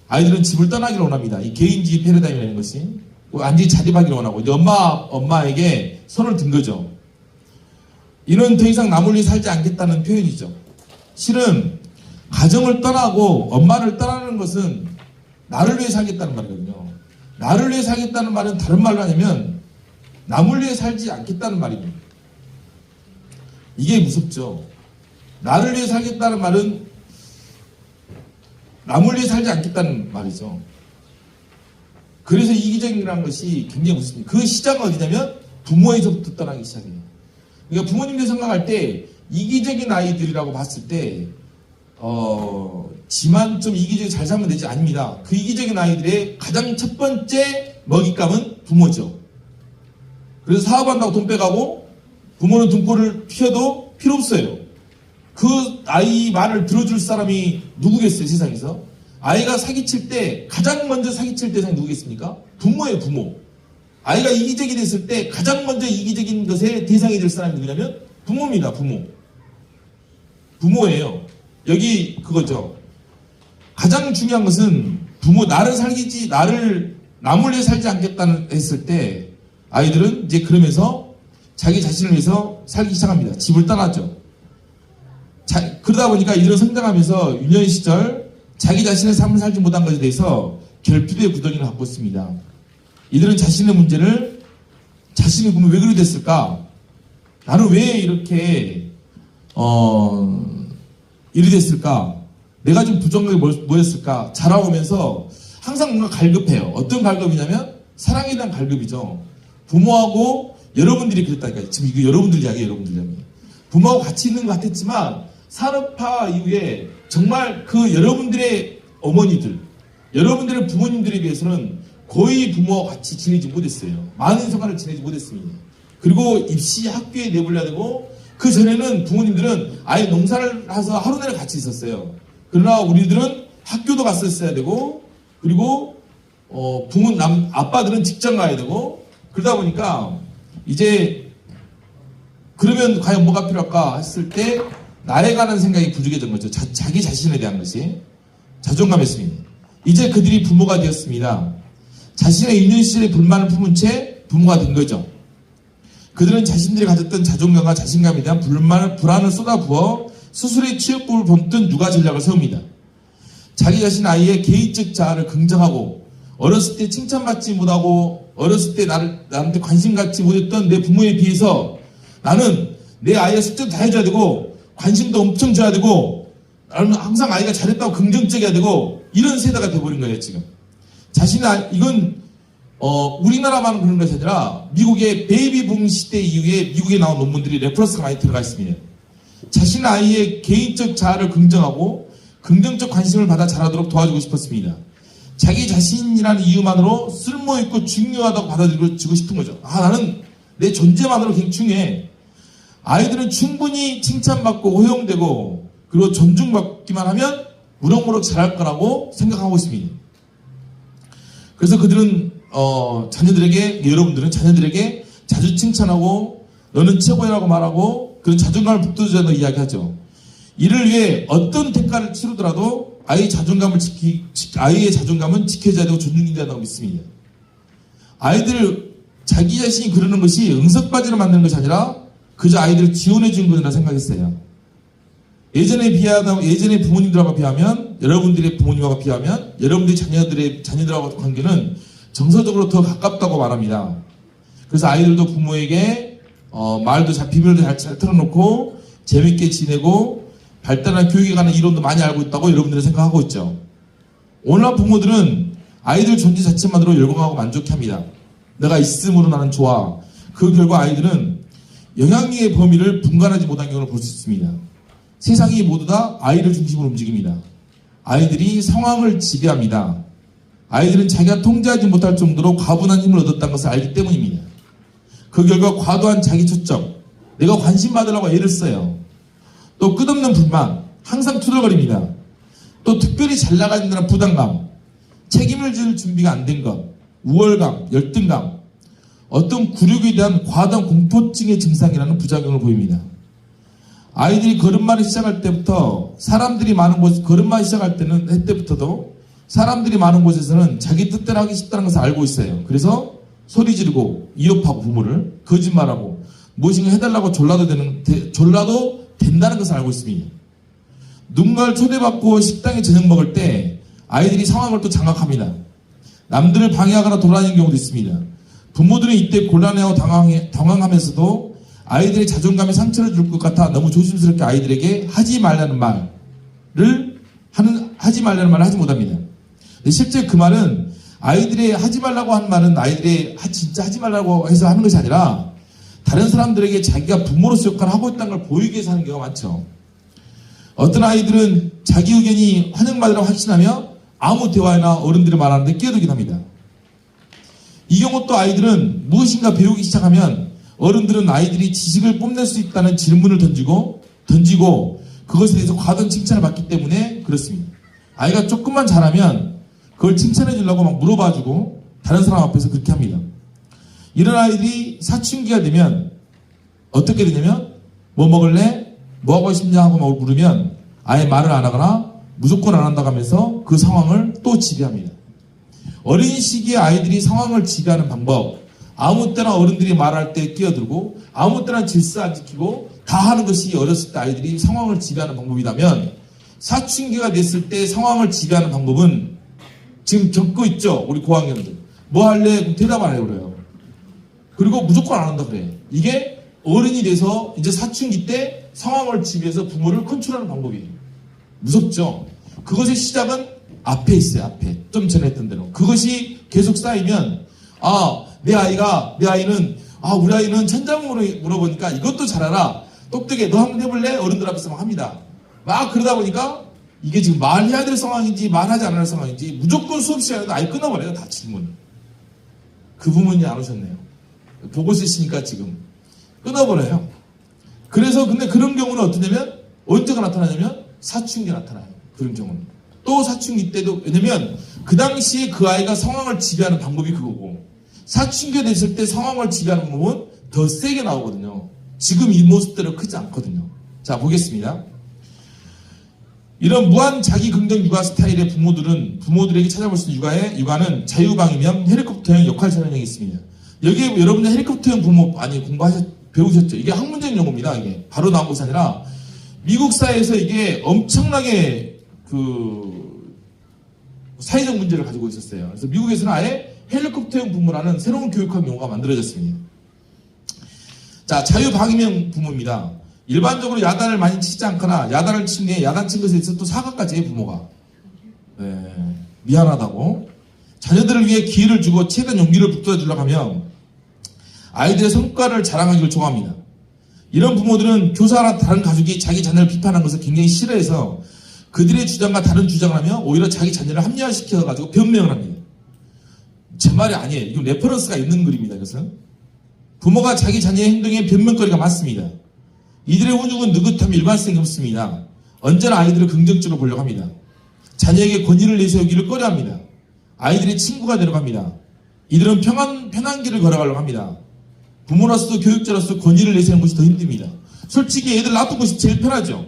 아이들은 집을 떠나기를 원합니다. 이 개인주의 패러다임이라는 것이 완전히 자립하기를 원하고 이제 엄마에게 손을 든 거죠. 이는 더 이상 나 몰래 살지 않겠다는 표현이죠. 실은 가정을 떠나고 엄마를 떠나는 것은 나를 위해 살겠다는 말이거든요. 나를 위해 살겠다는 말은 다른 말로 하냐면 남을 위해 살지 않겠다는 말입니다. 이게 무섭죠. 나를 위해 살겠다는 말은 남을 위해 살지 않겠다는 말이죠. 그래서 이기적이라는 것이 굉장히 무섭습니다. 그 시작은 어디냐면 부모에서부터 떠나기 시작해요. 그러니까 부모님들 생각할 때 이기적인 아이들이라고 봤을 때 지만 좀 이기적이 잘 살면 되지 아닙니다. 그 이기적인 아이들의 가장 첫 번째 먹잇감은 부모죠. 그래서 사업한다고 돈 빼가고 부모는 등골을 휘어도 필요 없어요. 그 아이 말을 들어줄 사람이 누구겠어요, 세상에서? 아이가 사기칠 때 가장 먼저 사기칠 대상이 누구겠습니까? 부모예요, 부모. 아이가 이기적이 됐을 때 가장 먼저 이기적인 것의 대상이 될 사람이 누구냐면 부모입니다, 부모. 부모예요. 여기 그거죠. 가장 중요한 것은 부모, 나를 남을 위해 살지 않겠다는 했을 때 아이들은 이제 그러면서 자기 자신을 위해서 살기 시작합니다. 집을 떠나죠. 그러다 보니까 이들은 성장하면서 유년 시절 자기 자신의 삶을 살지 못한 것에 대해서 결핍의 구덩이를 갖고 있습니다. 이들은 자신의 문제를 자신이 보면 왜 그렇게 됐을까? 나는 왜 이렇게 이리 됐을까? 내가 좀 부정하게 뭐였을까? 자라오면서 항상 뭔가 갈급해요. 어떤 갈급이냐면 사랑에 대한 갈급이죠. 부모하고 여러분들이 그랬다니까요. 지금 이거 여러분들 이야기예요. 여러분들 이야기. 부모하고 같이 있는 것 같았지만 산업화 이후에 정말 그 여러분들의 어머니들, 여러분들의 부모님들에 비해서는 거의 부모와 같이 지내지 못했어요. 많은 생활을 지내지 못했습니다. 그리고 입시 학교에 내보려야 되고 그 전에는 부모님들은 아예 농사를 해서 하루 내내 같이 있었어요. 그러나 우리들은 학교도 갔었어야 되고 그리고 아빠들은 직장 가야 되고 그러다 보니까 이제 그러면 과연 뭐가 필요할까 했을 때 나에 관한 생각이 부족해진 거죠. 자기 자신에 대한 것이 자존감이었습니다. 이제 그들이 부모가 되었습니다. 자신의 유년 시절의 불만을 품은 채 부모가 된 거죠. 그들은 자신들이 가졌던 자존감과 자신감에 대한 불안을 쏟아부어 스스로의 취업법을 본뜬 육아 전략을 세웁니다. 자기 자신 아이의 개인적 자아를 긍정하고 어렸을 때 칭찬받지 못하고 어렸을 때 나한테 관심 갖지 못했던 내 부모에 비해서 나는 내 아이의 숙제도 다 해줘야 되고 관심도 엄청 줘야 되고 항상 아이가 잘했다고 긍정적이어야 되고 이런 세대가 돼버린 거예요 지금. 이건 우리나라만 그런 것이 아니라 미국의 베이비붐 시대 이후에 미국에 나온 논문들이 레퍼런스가 많이 들어가 있습니다. 자신의 아이의 개인적 자아를 긍정하고 긍정적 관심을 받아 자라도록 도와주고 싶었습니다. 자기 자신이라는 이유만으로 쓸모있고 중요하다고 받아들여지고 싶은 거죠. 나는 내 존재만으로 굉장히 중요해. 아이들은 충분히 칭찬받고 호용되고 그리고 존중받기만 하면 무럭무럭 자랄 거라고 생각하고 있습니다. 그래서 그들은 여러분들은 자녀들에게 자주 칭찬하고 너는 최고야라고 말하고 그런 자존감을 북돋우자고 이야기하죠. 이를 위해 어떤 대가를 치르더라도 아이의 자존감은 지켜져야 되고 존중해야 된다고 믿습니다. 아이들 자기 자신이 그러는 것이 응석바지로 만드는 것이 아니라 그저 아이들을 지원해 주는 것이라 생각했어요. 예전에 부모님들하고 비하면 여러분들의 부모님하고 비하면 여러분들의 자녀들하고 관계는 정서적으로 더 가깝다고 말합니다. 그래서 아이들도 부모에게 비밀도 잘 털어놓고 재밌게 지내고 발달한 교육에 관한 이론도 많이 알고 있다고 여러분들은 생각하고 있죠. 오늘날 부모들은 아이들 존재 자체만으로 열광하고 만족합니다. 내가 있음으로 나는 좋아. 그 결과 아이들은 영향력의 범위를 분간하지 못한 경우를 볼 수 있습니다. 세상이 모두 다 아이를 중심으로 움직입니다. 아이들이 상황을 지배합니다. 아이들은 자기가 통제하지 못할 정도로 과분한 힘을 얻었다는 것을 알기 때문입니다. 그 결과 과도한 자기 초점, 내가 관심 받으려고 애를 써요. 또 끝없는 불만, 항상 투덜거립니다. 또 특별히 잘 나가야 된다는 부담감, 책임을 질 준비가 안 된 것, 우월감, 열등감, 어떤 굴욕에 대한 과도한 공포증의 증상이라는 부작용을 보입니다. 아이들이 걸음마를 시작할 때부터 걸음마 시작할 때부터도 사람들이 많은 곳에서는 자기 뜻대로 하기 쉽다는 것을 알고 있어요. 그래서 소리 지르고 위협하고 부모를 거짓말하고 무엇인가 해달라고 졸라도 된다는 것을 알고 있습니다. 누군가를 초대받고 식당에 저녁 먹을 때 아이들이 상황을 또 장악합니다. 남들을 방해하거나 돌아다니는 경우도 있습니다. 부모들은 이때 곤란해하고 당황하면서도 아이들의 자존감에 상처를 줄 것 같아 너무 조심스럽게 아이들에게 하지 말라는 말을 하지 못합니다. 실제 그 말은 아이들의 하지 말라고 하는 말은 아이들의 진짜 하지 말라고 해서 하는 것이 아니라 다른 사람들에게 자기가 부모로서 역할을 하고 있다는 걸 보이기 위해서 하는 경우가 많죠. 어떤 아이들은 자기 의견이 환영받으라고 확신하며 아무 대화나 어른들이 말하는데 끼어들긴 합니다. 이 경우 또 아이들은 무엇인가 배우기 시작하면 어른들은 아이들이 지식을 뽐낼 수 있다는 질문을 던지고 그것에 대해서 과도한 칭찬을 받기 때문에 그렇습니다. 아이가 조금만 잘하면 그걸 칭찬해 주려고 막 물어봐주고 다른 사람 앞에서 그렇게 합니다. 이런 아이들이 사춘기가 되면 어떻게 되냐면 뭐 먹을래? 뭐 하고 싶냐 하고 막 물으면 아예 말을 안 하거나 무조건 안 한다고 하면서 그 상황을 또 지배합니다. 어린 시기에 아이들이 상황을 지배하는 방법, 아무 때나 어른들이 말할 때 끼어들고 아무 때나 질서 안 지키고 다 하는 것이 어렸을 때 아이들이 상황을 지배하는 방법이라면 사춘기가 됐을 때 상황을 지배하는 방법은 지금 겪고 있죠. 우리 고학년들. 뭐 할래? 그럼 대답 안 해요. 그래요. 그리고 무조건 안 한다 그래. 이게 어른이 돼서 이제 사춘기 때 상황을 지배해서 부모를 컨트롤하는 방법이에요. 무섭죠. 그것의 시작은 앞에 있어요. 앞에. 좀 전에 했던 대로. 그것이 계속 쌓이면 우리 아이는 천장으로 물어보니까 이것도 잘 알아. 똑똑해. 너 한번 해볼래? 어른들 앞에서 막 합니다. 막 그러다 보니까 이게 지금 말해야 될 상황인지 말하지 않아야 할 상황인지 무조건 수업 시간에도 아예 끊어버려요. 다 질문. 그 부모님이 안 오셨네요. 보고 있으시니까 지금 끊어버려요. 그래서 근데 그런 경우는 어떠냐면 언제가 나타나냐면 사춘기가 나타나요. 그런 경우는. 또 사춘기 때도 왜냐면 그 당시에 그 아이가 상황을 지배하는 방법이 그거고 사춘기가 됐을 때 상황을 지배하는 방법은 더 세게 나오거든요. 지금 이 모습대로 크지 않거든요. 자 보겠습니다. 이런 무한 자기 긍정 육아 스타일의 부모들에게 찾아볼 수 있는 육아는 자유방위형 헬리콥터형 역할 전형이 있습니다. 여기에 여러분들 헬리콥터형 부모 많이 배우셨죠? 이게 학문적인 용어입니다. 이게 바로 나온 것이 아니라 미국 사회에서 이게 엄청나게 사회적 문제를 가지고 있었어요. 그래서 미국에서는 아예 헬리콥터형 부모라는 새로운 교육학 용어가 만들어졌습니다. 자, 자유방임형 부모입니다. 일반적으로 야단을 많이 치지 않거나 야단을 치는 야단 친 것에 있어서 또 사과까지 해요, 부모가. 네, 미안하다고. 자녀들을 위해 기회를 주고 최대한 용기를 북돋아주려고 하면 아이들의 성과를 자랑하기를 좋아합니다. 이런 부모들은 교사나 다른 가족이 자기 자녀를 비판하는 것을 굉장히 싫어해서 그들의 주장과 다른 주장을 하며 오히려 자기 자녀를 합리화시켜가지고 변명을 합니다. 제 말이 아니에요. 이건 레퍼런스가 있는 글입니다. 이것은 부모가 자기 자녀의 행동에 변명거리가 많습니다. 이들의 훈육은 느긋함 일관성이 없습니다. 언제나 아이들을 긍정적으로 보려고 합니다. 자녀에게 권위를 내세우기를 꺼려합니다. 아이들의 친구가 되려고 합니다. 이들은 편한 길을 걸어가려고 합니다. 부모로서 교육자로서 권위를 내세우는 것이 더 힘듭니다. 솔직히 애들 놔둔 것이 제일 편하죠.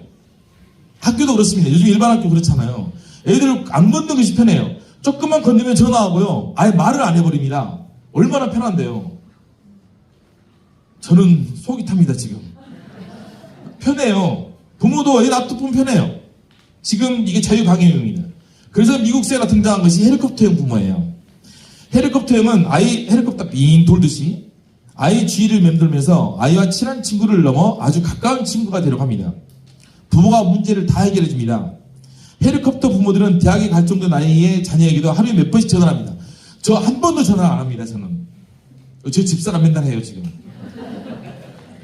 학교도 그렇습니다. 요즘 일반 학교 그렇잖아요. 애들 안 걷는 것이 편해요. 조금만 건드면 전화하고요. 아예 말을 안 해버립니다. 얼마나 편한데요. 저는 속이 탑니다 지금. 편해요. 부모도 애 놔두면 편해요. 지금 이게 자유방임입니다. 그래서 미국세가 등장한 것이 헬리콥터형 부모예요. 헬리콥터형은 아이 헬리콥터 빙 돌듯이 아이 주위를 맴돌면서 아이와 친한 친구를 넘어 아주 가까운 친구가 되려고 합니다. 부모가 문제를 다 해결해 줍니다. 헬리콥터 부모들은 대학에 갈 정도 나이의 자녀에게도 하루에 몇 번씩 전화합니다. 저 한 번도 전화 안 합니다. 저는. 저 집사람 맨날 해요 지금.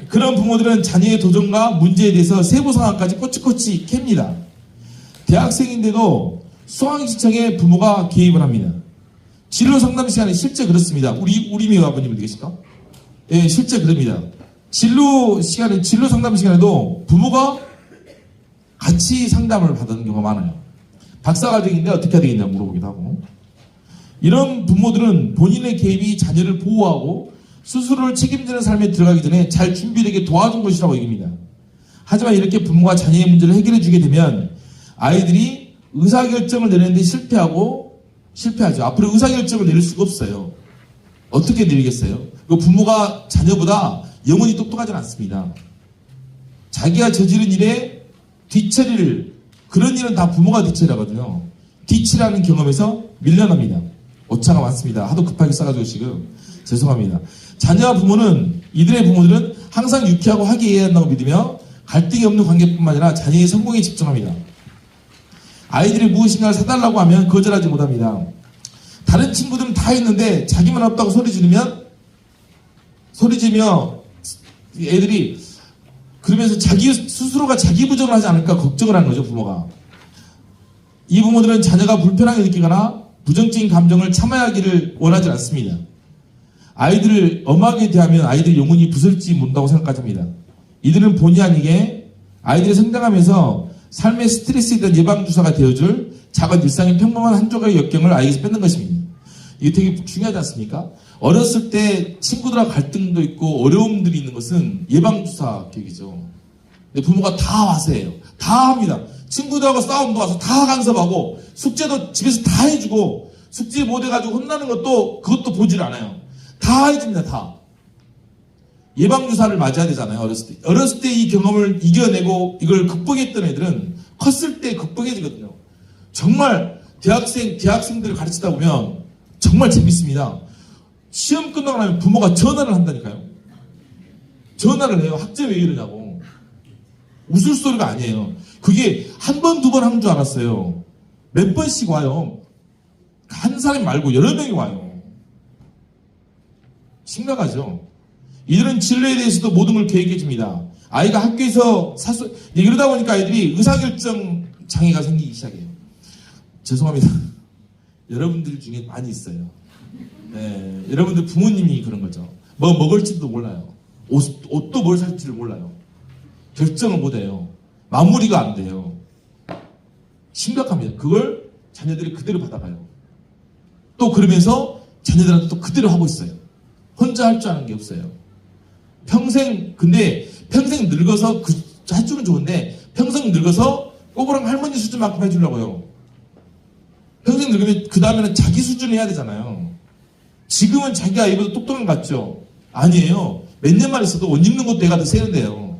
그런 부모들은 자녀의 도전과 문제에 대해서 세부 상황까지 꼬치꼬치 캡니다. 대학생인데도 수강 신청에 부모가 개입을 합니다. 진로 상담 시간에 실제 그렇습니다. 우리 미 아버님 어디 계실까? 예, 실제 그럽니다. 진로 상담 시간에도 부모가 같이 상담을 받는 경우가 많아요. 박사과정인데 어떻게 해야 되겠냐 물어보기도 하고. 이런 부모들은 본인의 개입이 자녀를 보호하고 스스로를 책임지는 삶에 들어가기 전에 잘 준비되게 도와준 것이라고 얘기합니다. 하지만 이렇게 부모가 자녀의 문제를 해결해 주게 되면 아이들이 의사결정을 내리는데 실패하죠. 앞으로 의사결정을 내릴 수가 없어요. 어떻게 내리겠어요? 부모가 자녀보다 영원히 똑똑하지는 않습니다. 자기가 저지른 일에 뒤처리를, 그런 일은 다 부모가 뒤처리하거든요. 뒤치라는 경험에서 밀려납니다. 오차가 많습니다. 하도 급하게 써가지고 지금 죄송합니다. 자녀와 부모는, 이들의 부모들은 항상 유쾌하고 화기애애해야 한다고 믿으며 갈등이 없는 관계뿐만 아니라 자녀의 성공에 집중합니다. 아이들이 무엇인가를 사달라고 하면 거절하지 못합니다. 다른 친구들은 다 했는데 자기만 없다고 소리 지르며 애들이 그러면서 자기 스스로가 자기 부정을 하지 않을까 걱정을 하는 거죠, 부모가. 이 부모들은 자녀가 불편하게 느끼거나 부정적인 감정을 참아야 하기를 원하지 않습니다. 아이들을 엄하게 대하면 아이들이 영혼이 부설지 모른다고 생각합니다. 이들은 본의 아니게 아이들이 성장하면서 삶의 스트레스에 대한 예방주사가 되어줄 작은 일상의 평범한 한 조각의 역경을 아이에게서 뺏는 것입니다. 이게 되게 중요하지 않습니까? 어렸을 때 친구들하고 갈등도 있고 어려움들이 있는 것은 예방주사 계획이죠. 근데 부모가 다 와서 해요. 다 합니다. 친구들하고 싸움도 와서 다 간섭하고 숙제도 집에서 다 해주고 숙제 못 해가지고 혼나는 것도 그것도 보질 않아요. 다 해줍니다. 다. 예방주사를 맞아야 되잖아요. 어렸을 때 이 경험을 이겨내고 이걸 극복했던 애들은 컸을 때 극복해지거든요. 정말 대학생들을 가르치다 보면 정말 재밌습니다. 시험 끝나고 나면 부모가 전화를 한다니까요. 전화를 해요. 학점 왜 이러냐고. 웃을 소리가 아니에요. 그게 한 번, 두 번 한 줄 알았어요. 몇 번씩 와요. 한 사람 말고 여러 명이 와요. 심각하죠. 이들은 진로에 대해서도 모든 걸 계획해 줍니다. 아이가 학교에서 이러다 보니까 아이들이 의사결정 장애가 생기기 시작해요. 죄송합니다. 여러분들 중에 많이 있어요. 네, 여러분들 부모님이 그런 거죠. 뭐 먹을지도 몰라요. 옷도 뭘 살지를 몰라요. 결정을 못 해요. 마무리가 안 돼요. 심각합니다. 그걸 자녀들이 그대로 받아가요. 또 그러면서 자녀들한테 또 그대로 하고 있어요. 혼자 할 줄 아는 게 없어요. 근데 평생 늙어서 할 줄은 좋은데 평생 늙어서 꼬부랑 할머니 수준만큼 해주려고요. 평생 늙으면 그 다음에는 자기 수준을 해야 되잖아요. 지금은 자기가 아이보다 똑똑한 것 같죠? 아니에요. 몇 년만 있어도 옷 입는 것도 애가 더 세는데요.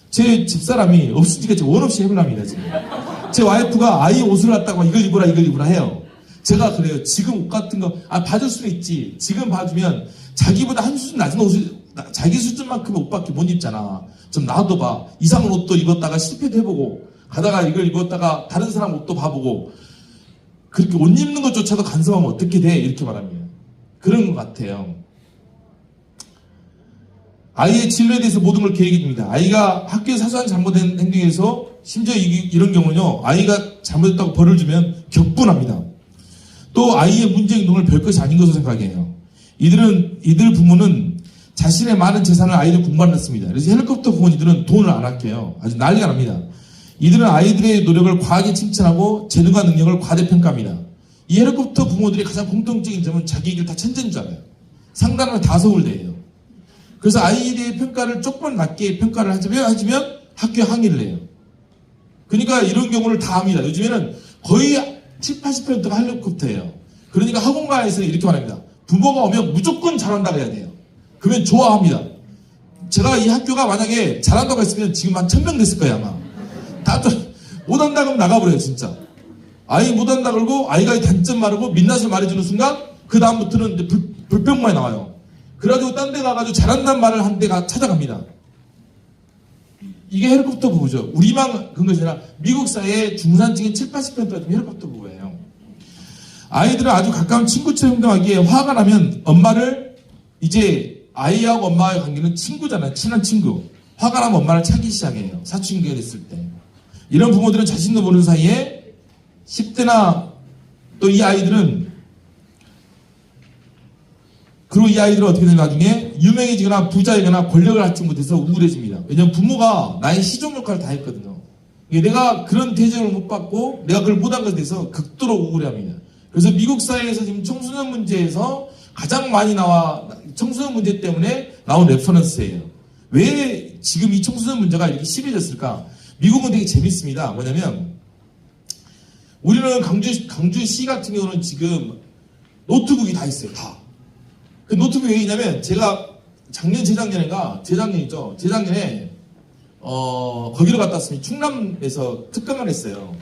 제 집사람이 없으니까 원 없이 해보랍니다. 지금. 제 와이프가 아이 옷을 갖다가 이걸 입으라 해요. 제가 그래요. 지금 옷 같은 거 봐줄 수는 있지. 지금 봐주면 자기보다 한 수준 낮은 옷을 자기 수준만큼 옷밖에 못 입잖아. 좀 놔둬봐. 이상한 옷도 입었다가 실패도 해보고 가다가 이걸 입었다가 다른 사람 옷도 봐보고 그렇게 옷 입는 것조차도 간섭하면 어떻게 돼? 이렇게 말합니다. 그런 것 같아요. 아이의 진로에 대해서 모든 걸 계획해 줍니다. 아이가 학교에서 사소한 잘못된 행동에서 심지어 이런 경우는요, 아이가 잘못했다고 벌을 주면 격분합니다. 또 아이의 문제 행동을 별것이 아닌 것으로 생각해요. 이들 부모는 자신의 많은 재산을 아이들 공부하는 데 씁니다. 그래서 헬리콥터 부모님들은 돈을 안 아껴요. 아주 난리가 납니다. 이들은 아이들의 노력을 과하게 칭찬하고 재능과 능력을 과대평가합니다. 이 헬리콥터 부모들의 가장 공통적인 점은 자기에게 다 천재인 줄 알아요. 상담을 다 서울대예요. 그래서 아이에 대해 평가를 조금 낮게 평가를 하시면 학교에 항의를 해요. 그러니까 이런 경우를 다 합니다. 요즘에는 거의 70~80%가 헬리콥터예요. 그러니까 학원가에서 이렇게 말합니다. 부모가 오면 무조건 잘한다고 해야 돼요. 그러면 좋아합니다. 제가 이 학교가 만약에 잘한다고 했으면 지금 한 1000명 됐을 거예요, 아마. 다 못한다 그러면 나가버려요, 진짜. 아이 못한다 그러고 아이가 단점 말하고 민낯을 말해주는 순간 그 다음부터는 이제 불평만이 나와요. 그래가지고 딴 데 가가지고 잘한다는 말을 한 데가 찾아갑니다. 이게 헬리콥터 부부죠. 우리만 그런 것이 아니라 미국 사회의 중산층의 70~80%가 헬리콥터 부부예요. 아이들은 아주 가까운 친구처럼 행동하기에 화가 나면 엄마를 이제 아이하고 엄마의 관계는 친구잖아요. 친한 친구. 화가 나면 엄마를 차기 시작해요. 사춘기가 됐을 때. 이런 부모들은 자신도 모르는 사이에 10대나 또 이 아이들은 그리고 이 아이들은 어떻게 되면 나중에 유명해지거나 부자이거나 권력을 갖지 못해서 우울해집니다. 왜냐하면 부모가 나의 시종 역할을 다 했거든요. 내가 그런 대접을 못 받고 내가 그걸 못한 것에 대해서 극도로 우울해합니다. 그래서 미국 사회에서 지금 청소년 문제에서 가장 많이 청소년 문제 때문에 나온 레퍼런스예요. 왜 지금 이 청소년 문제가 이렇게 심해졌을까? 미국은 되게 재밌습니다. 뭐냐면 우리는 강주시 같은 경우는 지금 노트북이 다 있어요. 다. 그 노트북이 왜 있냐면 제가 재작년에 거기로 갔다 왔으면 충남에서 특강을 했어요.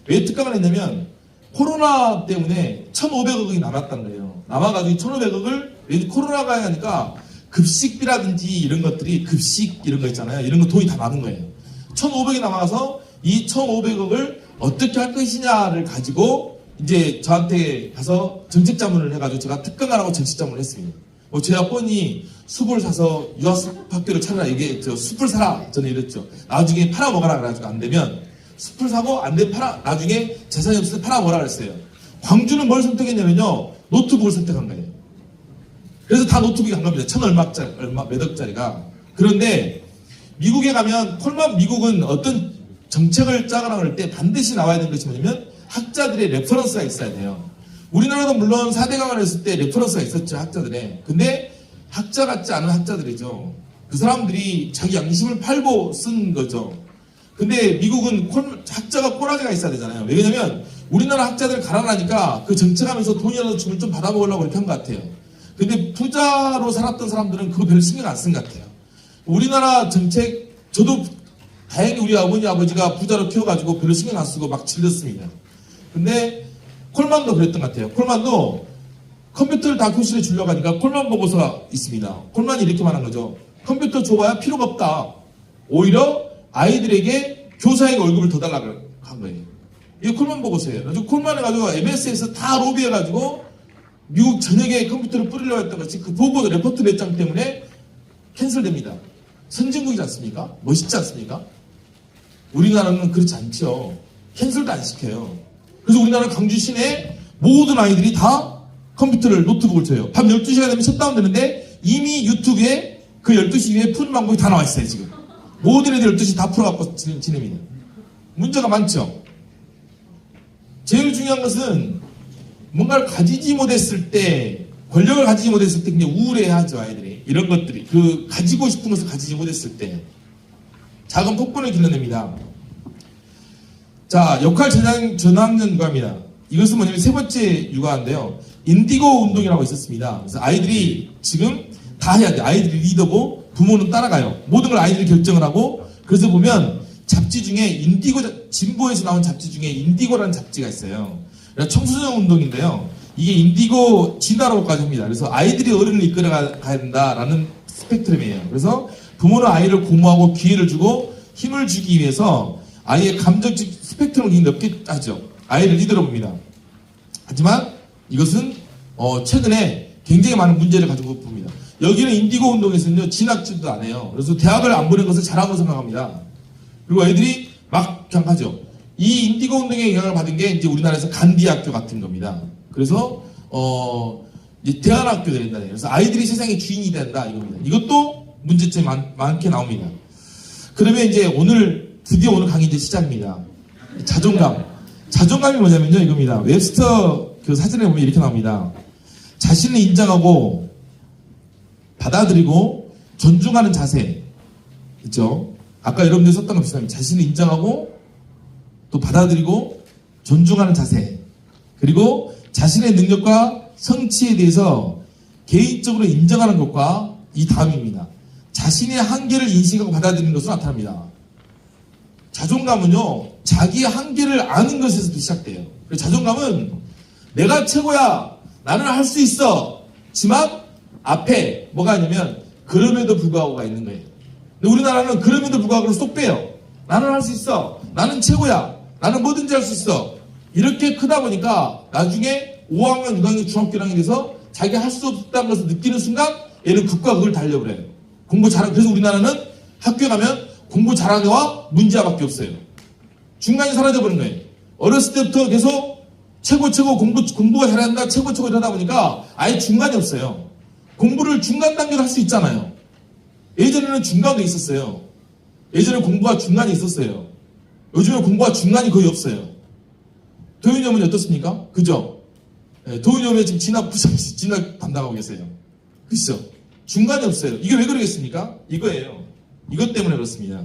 왜 특강을 했냐면 코로나 때문에 1,500억이 남았다는 거예요. 남아가지고 1,500억을 코로나가 하니까 급식비라든지 이런 것들이 급식 이런 거 있잖아요. 이런 거 돈이 다 남은 거예요. 1,500억이 남아서 이 1,500억을 어떻게 할 것이냐를 가지고 이제 저한테 가서 정책자문을 해가지고 제가 특강을 하고 정책자문을 했습니다. 제가 뻔히 숲을 사서 유아학교를 차려라. 이게 숲을 사라. 저는 이랬죠. 나중에 팔아먹어라. 그래가지고 안 되면 숲을 사고 안 되면 나중에 재산이 없을 때 팔아먹어라 그랬어요. 광주는 뭘 선택했냐면요. 노트북을 선택한 거예요. 그래서 다 노트북이 간 겁니다. 몇 억짜리가. 그런데 미국에 가면 미국은 어떤 정책을 짜거나 그럴 때 반드시 나와야 되는 것이 뭐냐면 학자들의 레퍼런스가 있어야 돼요. 우리나라도 물론 4대강을 했을 때 레퍼런스가 있었죠. 학자들의. 근데 학자 같지 않은 학자들이죠. 그 사람들이 자기 양심을 팔고 쓴 거죠. 근데 미국은 학자가 꼬라지가 있어야 되잖아요. 왜냐면 우리나라 학자들 가난하니까 그 정책하면서 돈이라도 주면 좀 받아먹으려고 이렇게 한 것 같아요. 근데 부자로 살았던 사람들은 그거 별로 신경 안 쓴 것 같아요. 우리나라 정책, 저도 다행히 우리 아버지가 부자로 키워가지고 별로 신경 안 쓰고 막 질렀습니다. 근데 콜만도 그랬던 것 같아요. 콜만도 컴퓨터를 다 교실에 주려고 하니까 콜만 보고서가 있습니다. 콜만이 이렇게 말한 거죠. 컴퓨터 줘봐야 필요가 없다. 오히려 아이들에게 교사에게 월급을 더 달라고 한 거예요. 이게 콜만 보고서예요. 그래서 콜만 해가지고 MS에서 다 로비해가지고 미국 전역에 컴퓨터를 뿌리려고 했던 것이 그 보고 레포트 몇 장 때문에 캔슬됩니다. 선진국이지 않습니까? 멋있지 않습니까? 우리나라는 그렇지 않죠. 캔슬도 안 시켜요. 그래서 우리나라 강주 시내 모든 아이들이 다 컴퓨터를 노트북을 줘요. 밤 12시가 되면 셧다운 되는데 이미 유튜브에 그 12시 이후에 푸는 방법이 다 나와 있어요. 지금 모든 애들 12시 다 풀어갖고 지냅니다. 문제가 많죠. 제일 중요한 것은 뭔가를 가지지 못했을 때, 권력을 가지지 못했을 때 그냥 우울해하죠. 아이들이. 이런 것들이 그 가지고 싶은 것을 가지지 못했을 때 작은 폭군을 길러냅니다. 자, 역할 전환 육아입니다. 이것은 뭐냐면 세 번째 육아인데요. 인디고 운동이라고 있었습니다. 그래서 아이들이 지금 다 해야 돼. 아이들이 리더고 부모는 따라가요. 모든 걸 아이들이 결정을 하고. 그래서 보면 잡지 중에 진보에서 나온 잡지 중에 인디고라는 잡지가 있어요. 청소년 운동인데요. 이게 인디고 진화로까지 합니다. 그래서 아이들이 어른을 이끌어가야 된다라는 스펙트럼이에요. 그래서 부모는 아이를 고무하고 기회를 주고 힘을 주기 위해서 아이의 감정적 스펙트럼을 굉장히 넓게 하죠. 아이를 리더로 봅니다. 하지만 이것은 최근에 굉장히 많은 문제를 가지고 봅니다. 여기는 인디고 운동에서는요, 진학지도 안 해요. 그래서 대학을 안 보낸 것을 잘하고 생각합니다. 그리고 애들이 막 그냥 하죠. 이 인디고 운동의 영향을 받은 게 이제 우리나라에서 간디학교 같은 겁니다. 그래서 이제 대안학교가 된다. 그래서 아이들이 세상의 주인이 된다 이겁니다. 이것도 문제점이 많게 나옵니다. 그러면 이제 드디어 오늘 강의 이제 시작입니다. 자존감. 자존감이 뭐냐면요, 이겁니다. 웹스터 그 사전에 보면 이렇게 나옵니다. 자신을 인정하고 받아들이고 존중하는 자세. 그렇죠? 아까 여러분들이 썼던 거 비슷합니다. 자신을 인정하고 또 받아들이고 존중하는 자세. 그리고 자신의 능력과 성취에 대해서 개인적으로 인정하는 것과 이 다음입니다. 자신의 한계를 인식하고 받아들이는 것으로 나타납니다. 자존감은요, 자기의 한계를 아는 것에서도 시작돼요. 그래서 자존감은 내가 최고야, 나는 할 수 있어. 지만 앞에 뭐가 있냐면 그럼에도 불구하고가 있는 거예요. 근데 우리나라는 그럼에도 불구하고를 쏙 빼요. 나는 할 수 있어. 나는 최고야. 나는 뭐든지 할 수 있어. 이렇게 크다 보니까 나중에 5학년, 6학년, 중학교 1학년이 돼서 자기가 할 수 없다는 것을 느끼는 순간 얘는 극과 극을 달려버려요. 그래서 우리나라는 학교에 가면 공부 잘하는 애와 문제아밖에 없어요. 중간이 사라져버린 거예요. 어렸을 때부터 계속 최고 공부가 잘해야 한다, 최고 이러다 보니까 아예 중간이 없어요. 공부를 중간 단계로 할 수 있잖아요. 예전에는 중간도 있었어요. 예전에 공부가 중간이 있었어요. 요즘에 공부가 중간이 거의 없어요. 도윤이 어머니 어떻습니까? 그죠? 네, 도윤이 어머니 지금 진학 담당하고 계세요. 그죠? 중간이 없어요. 이게 왜 그러겠습니까? 이거예요. 이것 때문에 그렇습니다.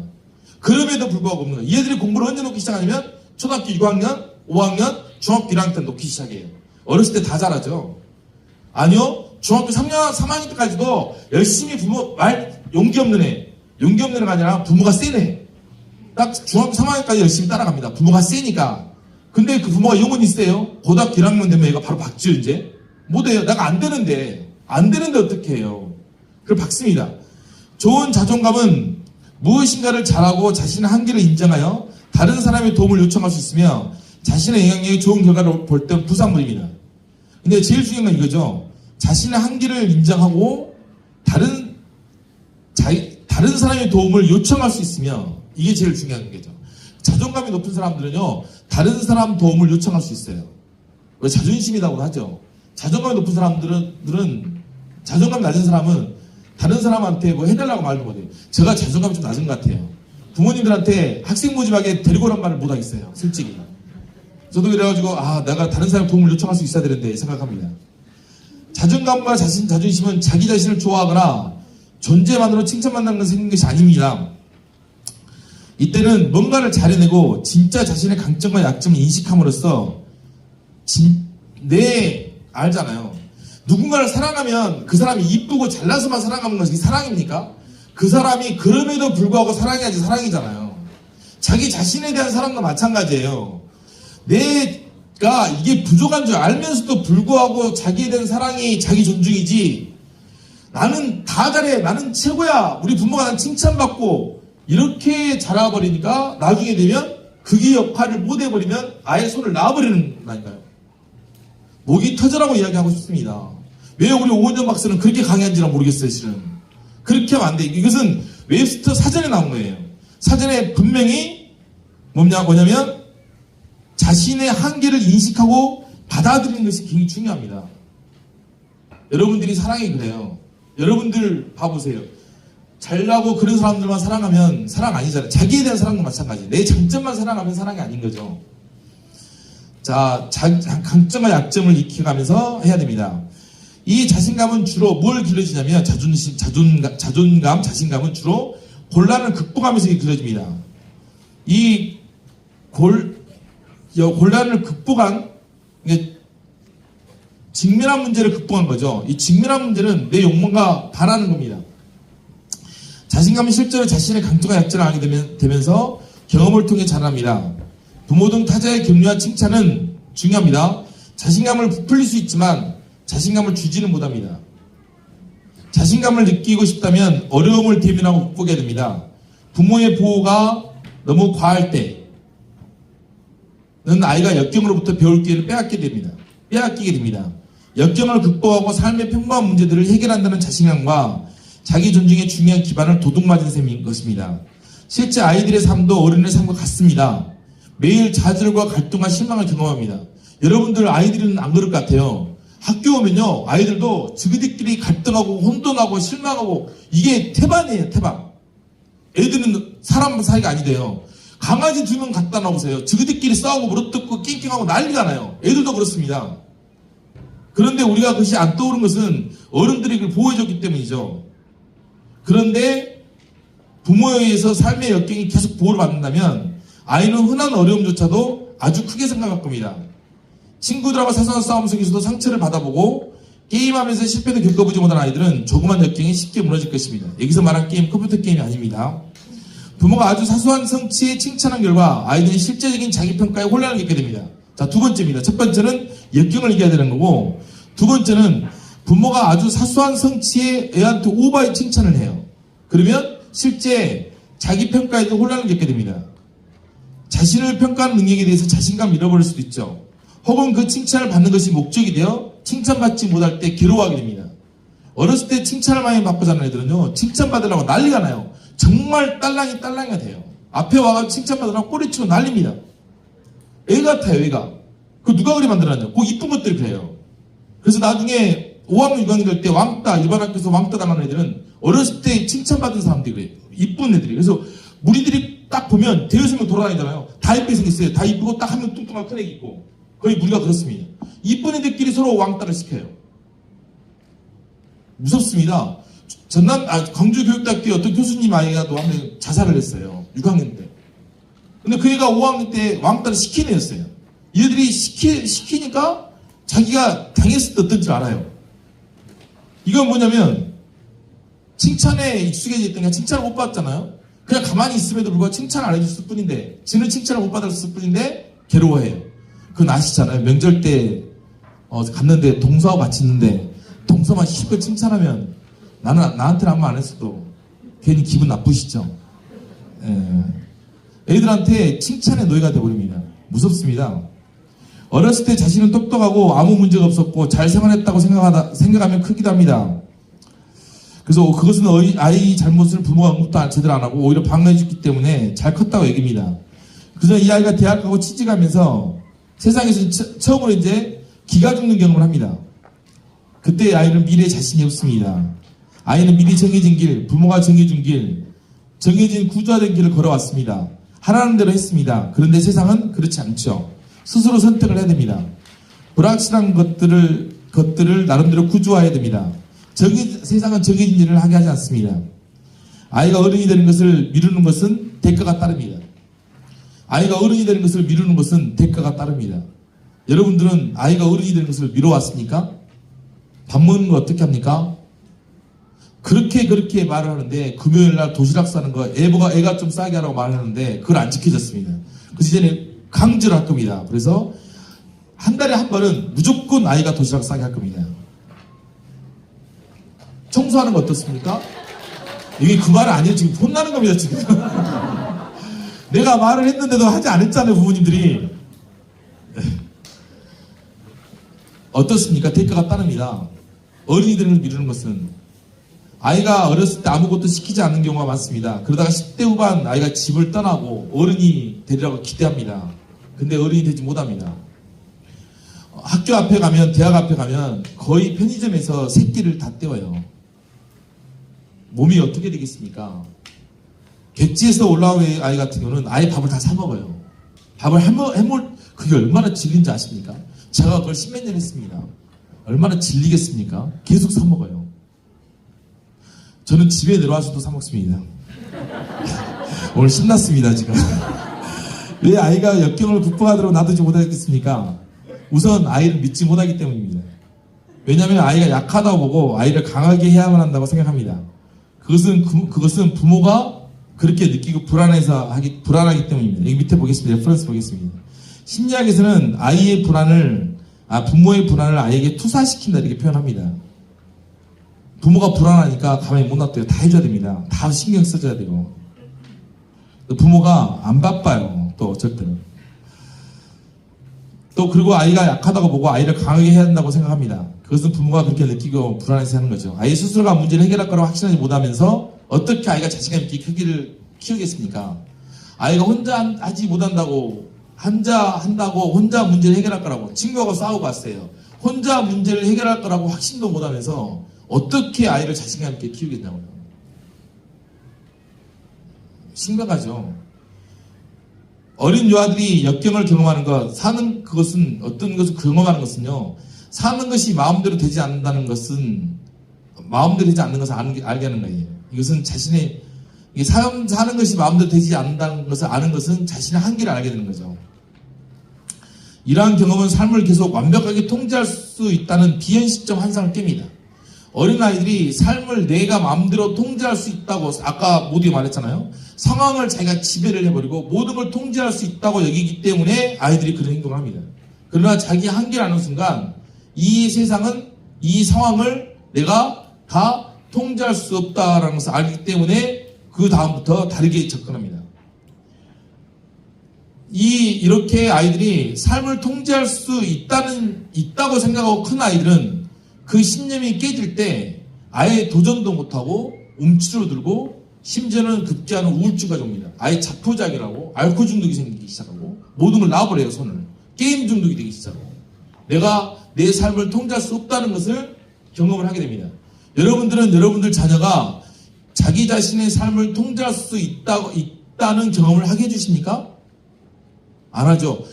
그럼에도 불구하고 없는 거예요. 얘들이 공부를 언제 놓기 시작하냐면 초등학교 6학년, 5학년, 중학교 1학년 때 놓기 시작해요. 어렸을 때 다 잘하죠. 아니요. 중학교 3학년 때까지도 열심히 부모 용기 없는 애가 아니라 부모가 센 애. 딱 중학교 3학년까지 열심히 따라갑니다. 부모가 세니까. 근데 그 부모가 영혼이 세요. 고등학교 1학년 되면 얘가 바로 박죠, 이제. 못해요. 내가 안 되는데 어떻게 해요? 그걸 박습니다. 좋은 자존감은 무엇인가를 잘하고 자신의 한계를 인정하여 다른 사람의 도움을 요청할 수 있으며 자신의 영향력이 좋은 결과를 볼 때 부산물입니다. 근데 제일 중요한 건 이거죠. 자신의 한계를 인정하고 다른 사람의 도움을 요청할 수 있으며 이게 제일 중요한 거죠. 자존감이 높은 사람들은요, 다른 사람 도움을 요청할 수 있어요. 왜 자존심이라고 하죠. 자존감이 높은 사람들은 자존감 낮은 사람은 다른 사람한테 뭐 해달라고 말도 못해요. 제가 자존감이 좀 낮은 것 같아요. 부모님들한테 학생 모집하게 데리고 오란 말을 못하겠어요. 솔직히. 저도 그래가지고 내가 다른 사람 도움을 요청할 수 있어야 되는데 생각합니다. 자존감과 자존심은 자기 자신을 좋아하거나 존재만으로 칭찬받는 생긴 것이 아닙니다. 이때는 뭔가를 잘해내고 진짜 자신의 강점과 약점을 인식함으로써 알잖아요. 누군가를 사랑하면 그 사람이 이쁘고 잘나서만 사랑하는 것이 사랑입니까? 그 사람이 그럼에도 불구하고 사랑해야지 사랑이잖아요. 자기 자신에 대한 사랑도 마찬가지예요. 내가 이게 부족한 줄 알면서도 불구하고 자기에 대한 사랑이 자기 존중이지, 나는 다 잘해, 나는 최고야, 우리 부모가 난 칭찬받고 이렇게 자라버리니까 나중에 되면 그게 역할을 못 해버리면 아예 손을 놔버리는 거 아닌가요? 목이 터져라고 이야기하고 싶습니다. 왜 우리 오은영 박사는 그렇게 강의한지는 모르겠어요, 실은. 그렇게 하면 안 돼. 이것은 웹스터 사전에 나온 거예요. 사전에 분명히 뭐냐면 자신의 한계를 인식하고 받아들이는 것이 굉장히 중요합니다. 여러분들이 사랑이 그래요. 여러분들 봐보세요. 잘나고 그런 사람들만 사랑하면 사랑 아니잖아요. 자기에 대한 사랑도 마찬가지. 내 장점만 사랑하면 사랑이 아닌 거죠. 자, 강점과 약점을 익혀가면서 해야 됩니다. 이 자신감은 주로 뭘 길러지냐면 자신감은 주로 곤란을 극복하면서 길러집니다. 이 곤란을 극복한, 직면한 문제를 극복한 거죠. 이 직면한 문제는 내 욕망과 반하는 겁니다. 자신감은 실제로 자신의 강점과 약점을 알게 되면서 경험을 통해 자랍니다. 부모 등 타자의 격려와 칭찬은 중요합니다. 자신감을 부풀릴 수 있지만 자신감을 주지는 못합니다. 자신감을 느끼고 싶다면 어려움을 대면하고 극복해야 됩니다. 부모의 보호가 너무 과할 때는 아이가 역경으로부터 배울 기회를 빼앗기게 됩니다. 역경을 극복하고 삶의 평범한 문제들을 해결한다는 자신감과 자기 존중의 중요한 기반을 도둑맞은 셈인 것입니다. 실제 아이들의 삶도 어른의 삶과 같습니다. 매일 좌절과 갈등과 실망을 경험합니다. 여러분들 아이들은 안 그럴 것 같아요. 학교 오면요, 아이들도 지그들끼리 갈등하고 혼돈하고 실망하고 이게 태반이에요, 태반. 애들은 사람 사이가 아니래요. 강아지 2명 갖다 놔보세요. 지그들끼리 싸우고 물어뜯고 낑낑하고 난리가 나요. 애들도 그렇습니다. 그런데 우리가 그것이 안 떠오른 것은 어른들이 그걸 보호해줬기 때문이죠. 그런데 부모에 의해서 삶의 역경이 계속 보호를 받는다면 아이는 흔한 어려움조차도 아주 크게 생각할 겁니다. 친구들하고 사소한 싸움 속에서도 상처를 받아보고 게임하면서 실패도 겪어보지 못한 아이들은 조그만 역경이 쉽게 무너질 것입니다. 여기서 말한 게임, 컴퓨터 게임이 아닙니다. 부모가 아주 사소한 성취에 칭찬한 결과 아이들이 실제적인 자기평가에 혼란을 겪게 됩니다. 자, 두 번째입니다. 첫 번째는 역경을 이겨야 되는 거고, 두 번째는 부모가 아주 사소한 성취에 애한테 오바의 칭찬을 해요. 그러면 실제 자기평가에도 혼란을 겪게 됩니다. 자신을 평가하는 능력에 대해서 자신감을 잃어버릴 수도 있죠. 혹은 그 칭찬을 받는 것이 목적이 되어 칭찬받지 못할 때 괴로워하게 됩니다. 어렸을 때 칭찬을 많이 받고 자는 애들은요, 칭찬받으려고 난리가 나요. 정말 딸랑이가 돼요. 앞에 와가지고 칭찬받으려고 꼬리치고 난립니다. 애 같아요, 애가. 그 누가 그리 만들었냐? 그 이쁜 것들이 그래요. 그래서 나중에 5학년, 6학년 될 때 왕따, 일반 학교에서 왕따 당하는 애들은 어렸을 때 칭찬받은 사람들이 그래요. 이쁜 애들이. 그래서 무리들이 딱 보면 대여섯 명 돌아다니잖아요. 다 이쁘게 생겼어요. 다 이쁘고 딱 한 명 뚱뚱한 큰 애 있고. 거의 무리가 그렇습니다. 이쁜 애들끼리 서로 왕따를 시켜요. 무섭습니다. 광주교육대학교에 어떤 교수님 아이가 또 한 명 자살을 했어요. 6학년 때. 근데 그 애가 5학년 때 왕따를 시킨 애였어요. 얘들이 시키니까 자기가 당했을 때 어떤 줄 알아요. 이건 뭐냐면 칭찬에 익숙해져 있던 게 칭찬을 못 받잖아요. 그냥 가만히 있음에도 불구하고 칭찬을 안 해줬을 뿐인데, 지는 칭찬을 못 받았을 뿐인데 괴로워해요. 그건 아시잖아요. 명절 때 갔는데 동서하고 같이 있는데 동서만 실컷 칭찬하면 나한테는 아무 안 했어도 괜히 기분 나쁘시죠. 애들한테 칭찬의 노예가 되어버립니다. 무섭습니다. 어렸을 때 자신은 똑똑하고 아무 문제가 없었고 잘 생활했다고 생각하면 크기도 합니다. 그래서 그것은 아이 잘못을 부모가 언급도 제대로 안 하고 오히려 방어해줬기 때문에 잘 컸다고 얘기합니다. 그래서 이 아이가 대학하고 취직하면서 세상에서 처음으로 이제 기가 죽는 경험을 합니다. 그때 아이는 미래에 자신이 없습니다. 아이는 미리 정해진 길, 부모가 정해준 길, 정해진 구조화된 길을 걸어왔습니다. 하라는 대로 했습니다. 그런데 세상은 그렇지 않죠. 스스로 선택을 해야 됩니다. 불확실한 것들을 나름대로 구조화해야 됩니다. 세상은 정해진 일을 하게 하지 않습니다. 아이가 어른이 되는 것을 미루는 것은 대가가 따릅니다. 아이가 어른이 되는 것을 미루는 것은 대가가 따릅니다. 여러분들은 아이가 어른이 되는 것을 미뤄왔습니까? 밥 먹는 거 어떻게 합니까? 그렇게 말을 하는데, 금요일날 도시락 싸는 거 애가 좀 싸게 하라고 말을 하는데 그걸 안 지켜졌습니다. 그래서 이제는 강제로 할 겁니다. 그래서 한 달에 한 번은 무조건 아이가 도시락 싸게 할 겁니다. 청소하는 거 어떻습니까? 이게 그 말은 아니에요. 지금 혼나는 겁니다, 지금. 내가 말을 했는데도 하지 않았잖아요, 부모님들이. 어떻습니까? 대가가 따릅니다. 어른이 되는 걸 미루는 것은. 아이가 어렸을 때 아무것도 시키지 않는 경우가 많습니다. 그러다가 10대 후반 아이가 집을 떠나고 어른이 되리라고 기대합니다. 근데 어른이 되지 못합니다. 학교 앞에 가면, 대학 앞에 가면 거의 편의점에서 새끼를 다 떼어요. 몸이 어떻게 되겠습니까? 객지에서 올라온 아이 같은 경우는 아예 밥을 다 사 먹어요. 밥을 그게 얼마나 질린지 아십니까? 제가 그걸 10몇 년 했습니다. 얼마나 질리겠습니까? 계속 사 먹어요. 저는 집에 내려와서도 사 먹습니다. 오늘 신났습니다, 지금. 왜 아이가 역경을 극복하도록 놔두지 못하겠습니까? 우선 아이를 믿지 못하기 때문입니다. 왜냐하면 아이가 약하다고 보고 아이를 강하게 해야만 한다고 생각합니다. 그것은 부모가 그렇게 느끼고 불안하기 때문입니다. 여기 밑에 보겠습니다. 레퍼런스 보겠습니다. 심리학에서는 부모의 불안을 아이에게 투사시킨다 이렇게 표현합니다. 부모가 불안하니까 가만히 못 놔둬요. 다 해줘야 됩니다. 다 신경 써줘야 되고. 부모가 안 바빠요. 또 절대로. 또 그리고 아이가 약하다고 보고 아이를 강하게 해야 한다고 생각합니다. 그것은 부모가 그렇게 느끼고 불안해서 하는 거죠. 아이 스스로가 문제를 해결할 거라고 확신하지 못하면서 어떻게 아이가 자신감 있게 크기를 키우겠습니까? 아이가 혼자 하지 못한다고 혼자 한다고 혼자 문제를 해결할 거라고 친구하고 싸우고 왔어요. 혼자 문제를 해결할 거라고 확신도 못하면서 어떻게 아이를 자신감 있게 키우겠냐고요. 심각하죠. 어린 유아들이 역경을 경험하는 것, 사는 그것은 어떤 것을 경험하는 것은요. 사는 것이 마음대로 되지 않는다는 것은 마음대로 되지 않는 것을 알게 하는 거예요. 이것은 자신의 사는 것이 마음대로 되지 않는다는 것을 아는 것은 자신의 한계를 알게 되는 거죠. 이러한 경험은 삶을 계속 완벽하게 통제할 수 있다는 비현실적 환상을 깹니다. 어린아이들이 삶을 내가 마음대로 통제할 수 있다고 아까 모두에 말했잖아요. 상황을 자기가 지배를 해버리고 모든 걸 통제할 수 있다고 여기기 때문에 아이들이 그런 행동을 합니다. 그러나 자기 한계를 아는 순간 이 세상은 이 상황을 내가 다 통제할 수 없다라는 것을 알기 때문에 그 다음부터 다르게 접근합니다. 이렇게 아이들이 삶을 통제할 수 있다고 생각하고 큰 아이들은 그 신념이 깨질 때 아예 도전도 못하고 움츠러 들고 심지어는 급기야는 우울증까지 옵니다. 아예 자포자기라고 알코올 중독이 생기기 시작하고 모든 걸 놔버려요. 손을. 게임 중독이 되기 시작하고 내가 내 삶을 통제할 수 없다는 것을 경험을 하게 됩니다. 여러분들은 여러분들 자녀가 자기 자신의 삶을 통제할 수 있다는 경험을 하게 해주십니까? 안 하죠.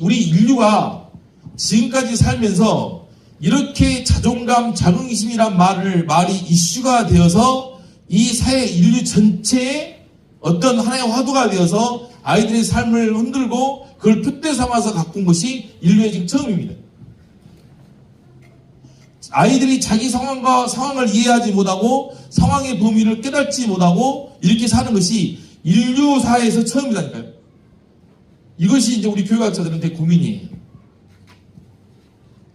우리 인류가 지금까지 살면서 이렇게 자존감, 자긍심이란 말이 이슈가 되어서 이 사회 인류 전체에 어떤 하나의 화두가 되어서 아이들의 삶을 흔들고 그걸 표대 삼아서 가꾼 것이 인류의 지금 처음입니다. 아이들이 자기 상황을 이해하지 못하고 상황의 범위를 깨닫지 못하고 이렇게 사는 것이 인류사에서 처음이라니까요. 이것이 이제 우리 교육학자들한테 고민이에요.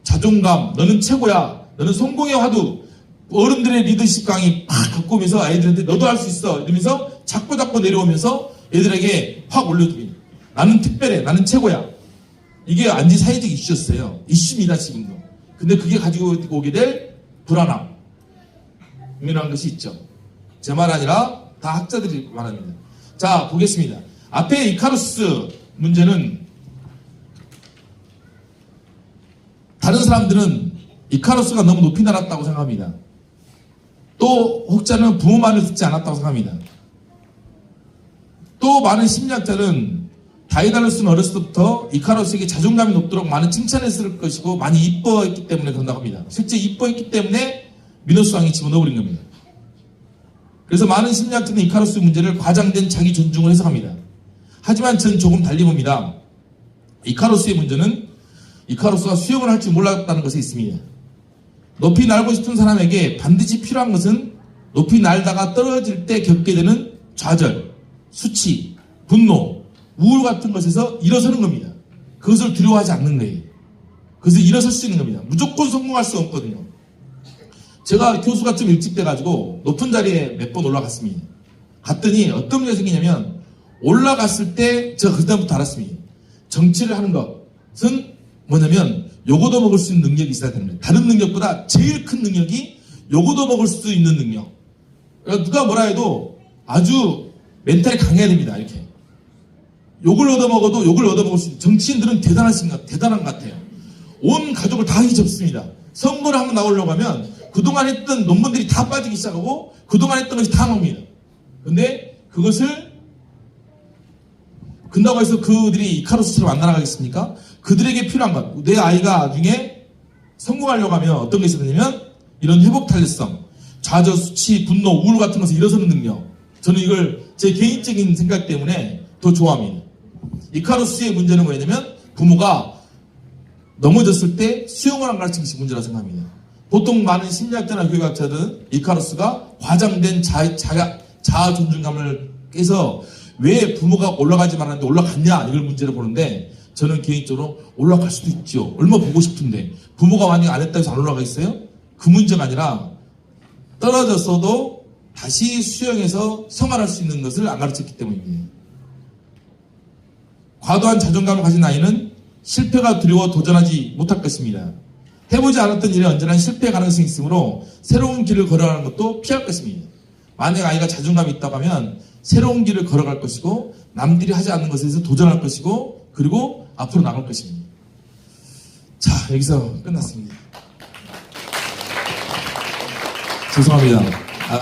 자존감, 너는 최고야. 너는 성공의 화두. 어른들의 리더십 강의 팍 갖고 오면서 아이들한테 너도 할 수 있어. 이러면서 자꾸 내려오면서 애들에게 확 올려줍니다. 나는 특별해. 나는 최고야. 이게 완전 사회적 이슈였어요. 이슈입니다, 지금도. 근데 그게 가지고 오게 될 불안함. 이런 것이 있죠. 제 말 아니라 다 학자들이 말합니다. 자, 보겠습니다. 앞에 이카루스 문제는 다른 사람들은 이카루스가 너무 높이 날았다고 생각합니다. 또 혹자는 부모 말을 듣지 않았다고 생각합니다. 또 많은 심리학자는 다이달루스는 어렸을 때부터 이카루스에게 자존감이 높도록 많은 칭찬했을 것이고 많이 이뻐했기 때문에 그런다고 합니다. 실제 이뻐했기 때문에 미너스 왕이 집어넣어버린 겁니다. 그래서 많은 심리학자는 이카루스 문제를 과장된 자기 존중을 해석합니다. 하지만 전 조금 달리 봅니다. 이카루스의 문제는 이카루스가 수영을 할 줄 몰랐다는 것에 있습니다. 높이 날고 싶은 사람에게 반드시 필요한 것은 높이 날다가 떨어질 때 겪게 되는 좌절, 수치, 분노, 우울 같은 것에서 일어서는 겁니다. 그것을 두려워하지 않는 거예요. 그래서 일어설 수 있는 겁니다. 무조건 성공할 수 없거든요. 제가 교수가 좀 일찍 돼가지고 높은 자리에 몇 번 올라갔습니다. 갔더니 어떤 문제가 생기냐면 올라갔을 때 제가 그때부터 알았습니다. 정치를 하는 것은 뭐냐면 요거도 먹을 수 있는 능력이 있어야 됩니다. 다른 능력보다 제일 큰 능력이 요거도 먹을 수 있는 능력. 그러니까 누가 뭐라 해도 아주 멘탈이 강해야 됩니다. 이렇게. 욕을 얻어먹어도 욕을 얻어먹을 수 있는 정치인들은 대단한 것 같아요. 온 가족을 다 뒤집습니다. 선거를 한번 나오려고 하면 그동안 했던 논문들이 다 빠지기 시작하고 그동안 했던 것이 다 나옵니다. 근데 그것을 근다고 해서 그들이 이카루스처럼 안 날아가겠습니까? 그들에게 필요한 것. 내 아이가 나중에 성공하려고 하면 어떤 게 있어야 되냐면 이런 회복 탄력성, 좌절, 수치, 분노, 우울 같은 것을 일어서는 능력. 저는 이걸 제 개인적인 생각 때문에 더 좋아합니다. 이카루스의 문제는 뭐냐면 부모가 넘어졌을 때 수영을 안 가르치는 것이 문제라고 생각합니다. 보통 많은 심리학자나 교육학자들은 이카루스가 과장된 자아 존중감을 깨서 왜 부모가 올라가지 말았는데 올라갔냐 이걸 문제로 보는데 저는 개인적으로 올라갈 수도 있죠. 얼마 보고 싶은데 부모가 만약 안 했다고 해서 안 올라가겠어요? 그 문제가 아니라 떨어졌어도 다시 수영해서 생활할 수 있는 것을 안 가르쳤기 때문입니다. 과도한 자존감을 가진 아이는 실패가 두려워 도전하지 못할 것입니다. 해보지 않았던 일에 언제나 실패 가능성이 있으므로 새로운 길을 걸어가는 것도 피할 것입니다. 만약 아이가 자존감이 있다고 하면 새로운 길을 걸어갈 것이고 남들이 하지 않는 것에서 도전할 것이고 그리고 앞으로 나갈 것입니다. 자, 여기서 끝났습니다. 죄송합니다.